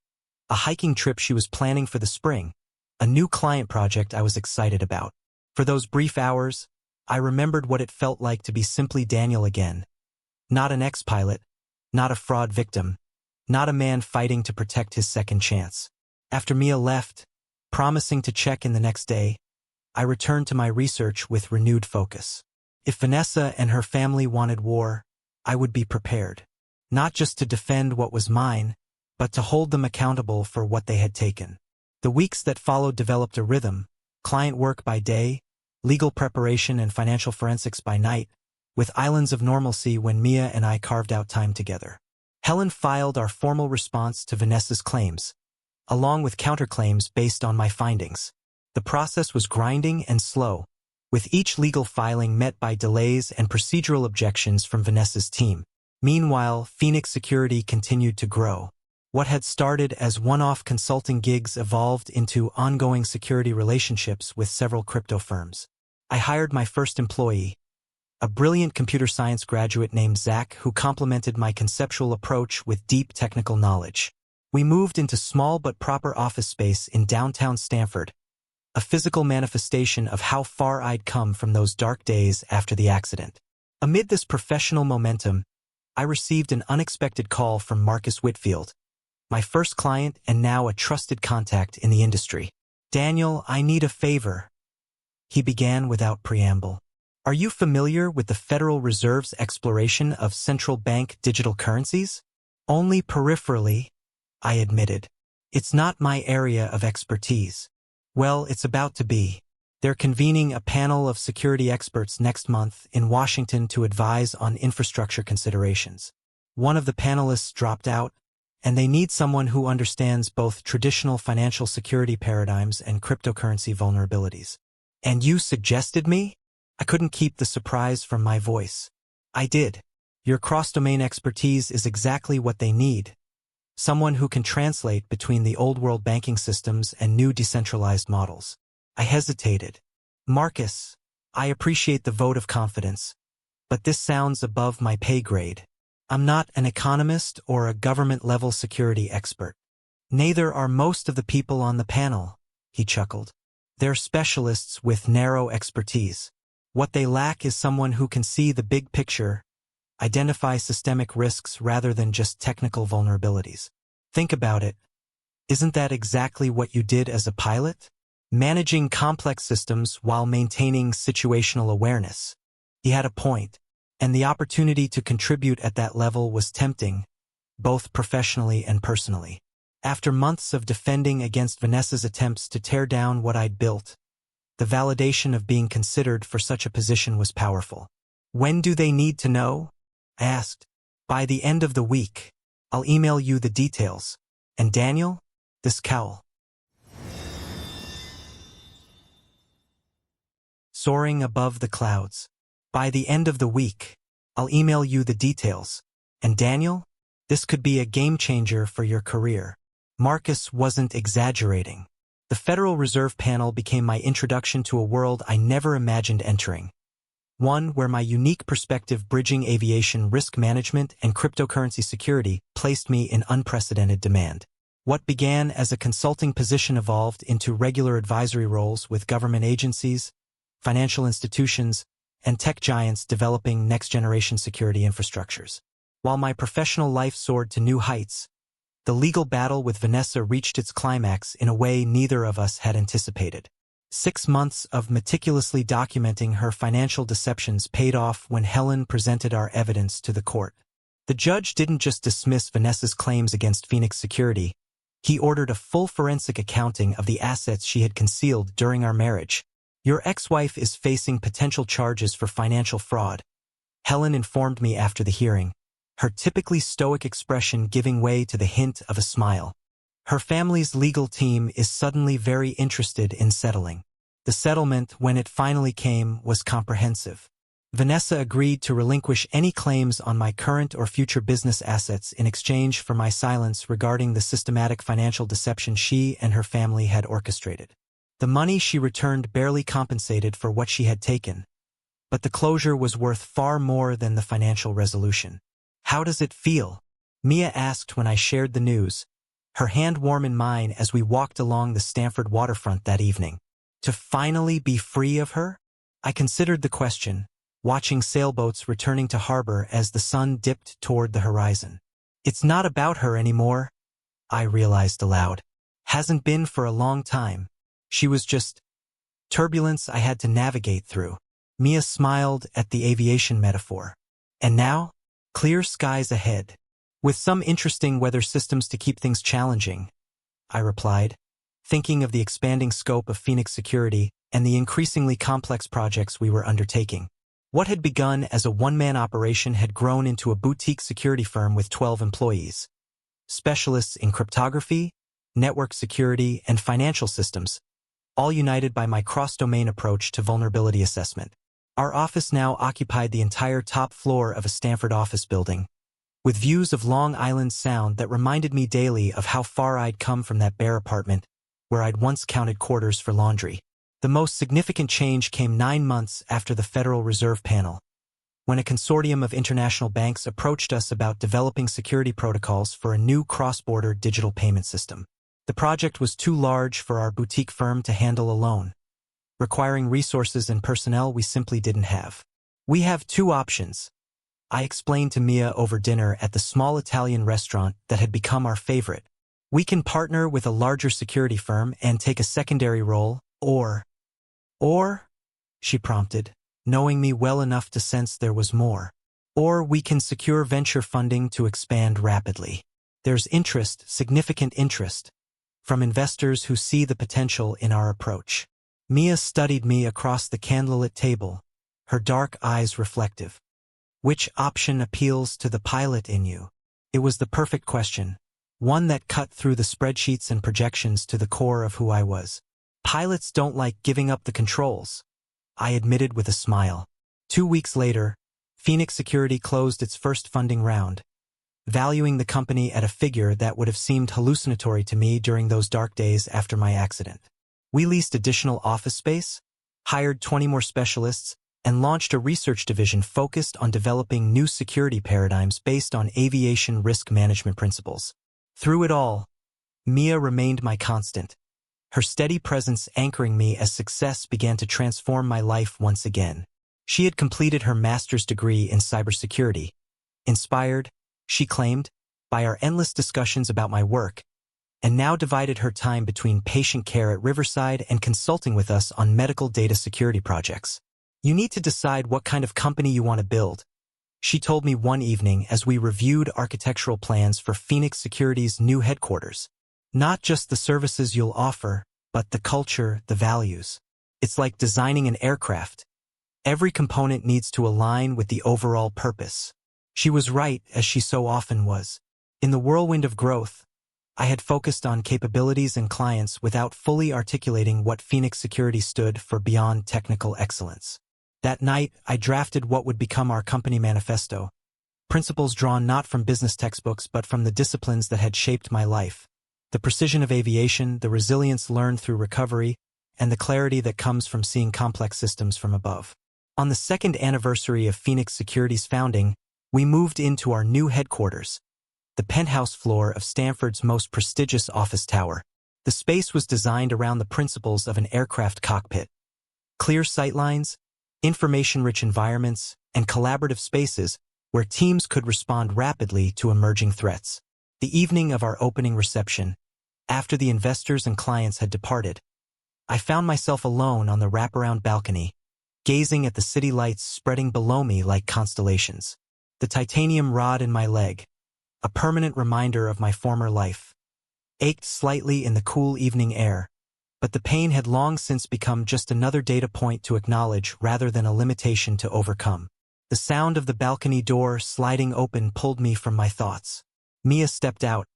A hiking trip she was planning for the spring. A new client project I was excited about. For those brief hours, I remembered what it felt like to be simply Daniel again. Not an ex-pilot, not a fraud victim, not a man fighting to protect his second chance. After Mia left, promising to check in the next day, I returned to my research with renewed focus. If Vanessa and her family wanted war, I would be prepared. Not just to defend what was mine, but to hold them accountable for what they had taken. The weeks that followed developed a rhythm, client work by day, legal preparation and financial forensics by night, with islands of normalcy when Mia and I carved out time together. Helen filed our formal response to Vanessa's claims, along with counterclaims based on my findings. The process was grinding and slow, with each legal filing met by delays and procedural objections from Vanessa's team. Meanwhile, Phoenix Security continued to grow. What had started as one-off consulting gigs evolved into ongoing security relationships with several crypto firms. I hired my first employee, a brilliant computer science graduate named Zach who complemented my conceptual approach with deep technical knowledge. We moved into small but proper office space in downtown Stanford, a physical manifestation of how far I'd come from those dark days after the accident. Amid this professional momentum, I received an unexpected call from Marcus Whitfield, my first client and now a trusted contact in the industry. "Daniel, I need a favor," he began without preamble. "Are you familiar with the Federal Reserve's exploration of central bank digital currencies?" "Only peripherally," I admitted. "It's not my area of expertise." "Well, it's about to be. They're convening a panel of security experts next month in Washington to advise on infrastructure considerations. One of the panelists dropped out, and they need someone who understands both traditional financial security paradigms and cryptocurrency vulnerabilities." "And you suggested me?" I couldn't keep the surprise from my voice. "I did. Your cross-domain expertise is exactly what they need. Someone who can translate between the old-world banking systems and new decentralized models." I hesitated. "Marcus, I appreciate the vote of confidence, but this sounds above my pay grade. I'm not an economist or a government-level security expert." "Neither are most of the people on the panel," he chuckled. "They're specialists with narrow expertise. What they lack is someone who can see the big picture, identify systemic risks rather than just technical vulnerabilities. Think about it. Isn't that exactly what you did as a pilot? Managing complex systems while maintaining situational awareness." He had a point, and the opportunity to contribute at that level was tempting, both professionally and personally. After months of defending against Vanessa's attempts to tear down what I'd built, the validation of being considered for such a position was powerful. "When do they need to know?" I asked. "By the end of the week. I'll email you the details. And Daniel, this cowl." Soaring above the clouds. "By the end of the week. I'll email you the details. And Daniel, this could be a game changer for your career." Marcus wasn't exaggerating. The Federal Reserve panel became my introduction to a world I never imagined entering. One where my unique perspective bridging aviation risk management and cryptocurrency security placed me in unprecedented demand. What began as a consulting position evolved into regular advisory roles with government agencies, financial institutions, and tech giants developing next-generation security infrastructures. While my professional life soared to new heights, the legal battle with Vanessa reached its climax in a way neither of us had anticipated. 6 months of meticulously documenting her financial deceptions paid off when Helen presented our evidence to the court. The judge didn't just dismiss Vanessa's claims against Phoenix Security, he ordered a full forensic accounting of the assets she had concealed during our marriage. "Your ex-wife is facing potential charges for financial fraud," Helen informed me after the hearing, her typically stoic expression giving way to the hint of a smile. "Her family's legal team is suddenly very interested in settling." The settlement, when it finally came, was comprehensive. Vanessa agreed to relinquish any claims on my current or future business assets in exchange for my silence regarding the systematic financial deception she and her family had orchestrated. The money she returned barely compensated for what she had taken, but the closure was worth far more than the financial resolution. "How does it feel?" Mia asked when I shared the news, her hand warm in mine as we walked along the Stanford waterfront that evening. To finally be free of her? I considered the question, watching sailboats returning to harbor as the sun dipped toward the horizon. "It's not about her anymore," I realized aloud. "Hasn't been for a long time. She was just turbulence I had to navigate through." Mia smiled at the aviation metaphor. "And now? Clear skies ahead. With some interesting weather systems to keep things challenging," I replied, thinking of the expanding scope of Phoenix Security and the increasingly complex projects we were undertaking. What had begun as a one-man operation had grown into a boutique security firm with 12 employees, specialists in cryptography, network security, and financial systems, all united by my cross-domain approach to vulnerability assessment. Our office now occupied the entire top floor of a Stanford office building, with views of Long Island Sound that reminded me daily of how far I'd come from that bare apartment where I'd once counted quarters for laundry. The most significant change came 9 months after the Federal Reserve panel, when a consortium of international banks approached us about developing security protocols for a new cross-border digital payment system. The project was too large for our boutique firm to handle alone, requiring resources and personnel we simply didn't have. "We have 2 options," I explained to Mia over dinner at the small Italian restaurant that had become our favorite. We can partner with a larger security firm and take a secondary role, or, she prompted, knowing me well enough to sense there was more. Or we can secure venture funding to expand rapidly. There's interest, significant interest, from investors who see the potential in our approach. Mia studied me across the candlelit table, her dark eyes reflective. Which option appeals to the pilot in you? It was the perfect question, one that cut through the spreadsheets and projections to the core of who I was. Pilots don't like giving up the controls, I admitted with a smile. 2 weeks later, Phoenix Security closed its first funding round, valuing the company at a figure that would have seemed hallucinatory to me during those dark days after my accident. We leased additional office space, hired 20 more specialists, and launched a research division focused on developing new security paradigms based on aviation risk management principles. Through it all, Mia remained my constant, her steady presence anchoring me as success began to transform my life once again. She had completed her master's degree in cybersecurity, inspired, she claimed, by our endless discussions about my work, and now divided her time between patient care at Riverside and consulting with us on medical data security projects. You need to decide what kind of company you want to build, she told me one evening as we reviewed architectural plans for Phoenix Security's new headquarters. Not just the services you'll offer, but the culture, the values. It's like designing an aircraft. Every component needs to align with the overall purpose. She was right, as she so often was. In the whirlwind of growth, I had focused on capabilities and clients without fully articulating what Phoenix Security stood for beyond technical excellence. That night, I drafted what would become our company manifesto, principles drawn not from business textbooks but from the disciplines that had shaped my life. The precision of aviation, the resilience learned through recovery, and the clarity that comes from seeing complex systems from above. On the second anniversary of Phoenix Security's founding, we moved into our new headquarters, the penthouse floor of Stanford's most prestigious office tower. The space was designed around the principles of an aircraft cockpit. Clear sightlines, information-rich environments, and collaborative spaces where teams could respond rapidly to emerging threats. The evening of our opening reception, after the investors and clients had departed, I found myself alone on the wraparound balcony, gazing at the city lights spreading below me like constellations. The titanium rod in my leg, a permanent reminder of my former life, ached slightly in the cool evening air, but the pain had long since become just another data point to acknowledge rather than a limitation to overcome. The sound of the balcony door sliding open pulled me from my thoughts. Mia stepped out,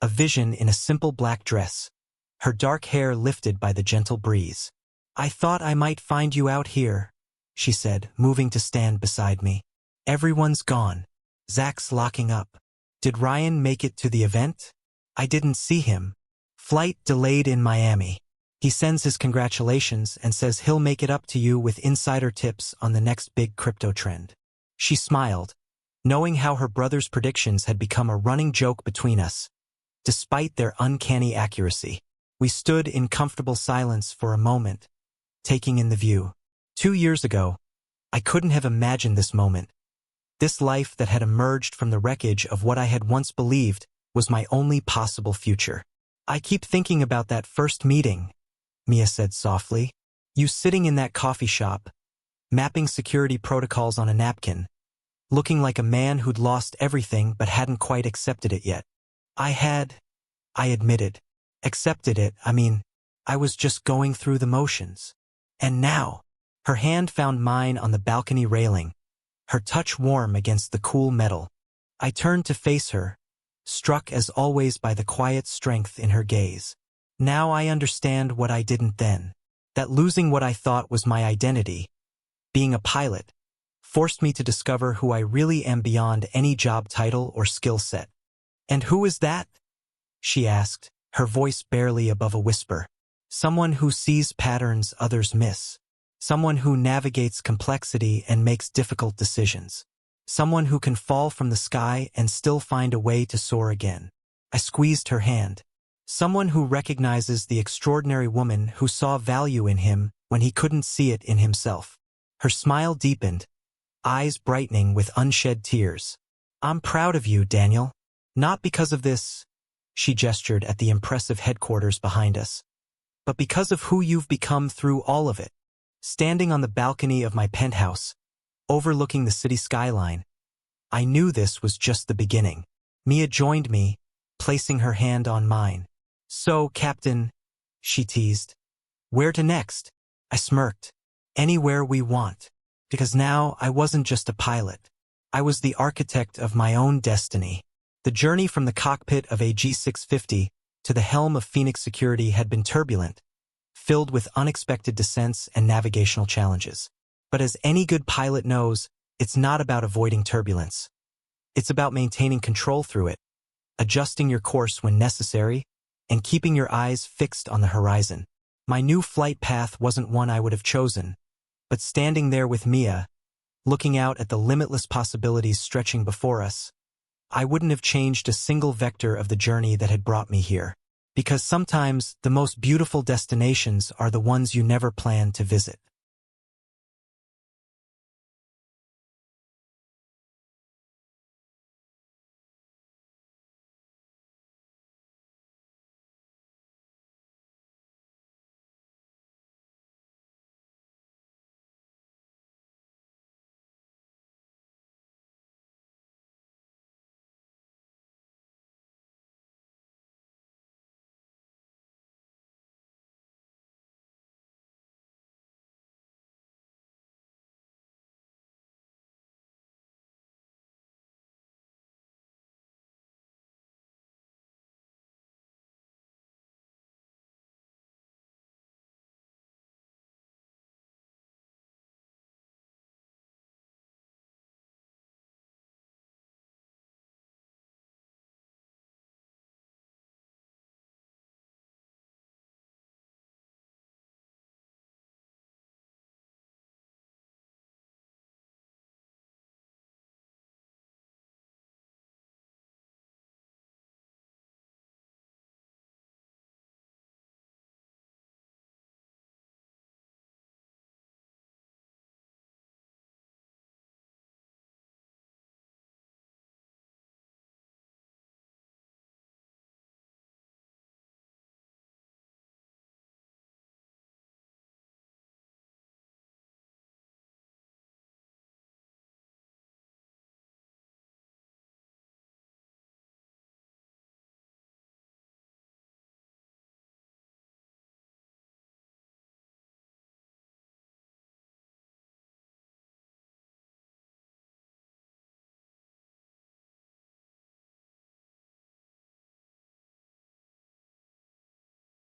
a vision in a simple black dress, her dark hair lifted by the gentle breeze. "I thought I might find you out here," she said, moving to stand beside me. "Everyone's gone. Zach's locking up. Did Ryan make it to the event? I didn't see him. Flight delayed in Miami. He sends his congratulations and says he'll make it up to you with insider tips on the next big crypto trend." She smiled, knowing how her brother's predictions had become a running joke between us. Despite their uncanny accuracy, we stood in comfortable silence for a moment, taking in the view. 2 years ago, I couldn't have imagined this moment. This life that had emerged from the wreckage of what I had once believed was my only possible future. "I keep thinking about that first meeting," Mia said softly. "You sitting in that coffee shop, mapping security protocols on a napkin, looking like a man who'd lost everything but hadn't quite accepted it yet." I admitted. Accepted it, I was just going through the motions. And now, her hand found mine on the balcony railing, her touch warm against the cool metal. I turned to face her, struck as always by the quiet strength in her gaze. Now I understand what I didn't then. That losing what I thought was my identity, being a pilot, forced me to discover who I really am beyond any job title or skill set. "And who is that?" she asked, her voice barely above a whisper. "Someone who sees patterns others miss. Someone who navigates complexity and makes difficult decisions. Someone who can fall from the sky and still find a way to soar again." I squeezed her hand. "Someone who recognizes the extraordinary woman who saw value in him when he couldn't see it in himself." Her smile deepened, eyes brightening with unshed tears. "I'm proud of you, Daniel. Not because of this," she gestured at the impressive headquarters behind us, "but because of who you've become through all of it." Standing on the balcony of my penthouse, overlooking the city skyline, I knew this was just the beginning. Mia joined me, placing her hand on mine. "So, Captain," she teased. "Where to next?" I smirked. "Anywhere we want." Because now I wasn't just a pilot. I was the architect of my own destiny. The journey from the cockpit of a G650 to the helm of Phoenix Security had been turbulent, filled with unexpected descents and navigational challenges. But as any good pilot knows, it's not about avoiding turbulence. It's about maintaining control through it, adjusting your course when necessary, and keeping your eyes fixed on the horizon. My new flight path wasn't one I would have chosen, but standing there with Mia, looking out at the limitless possibilities stretching before us, I wouldn't have changed a single vector of the journey that had brought me here. Because sometimes the most beautiful destinations are the ones you never planned to visit.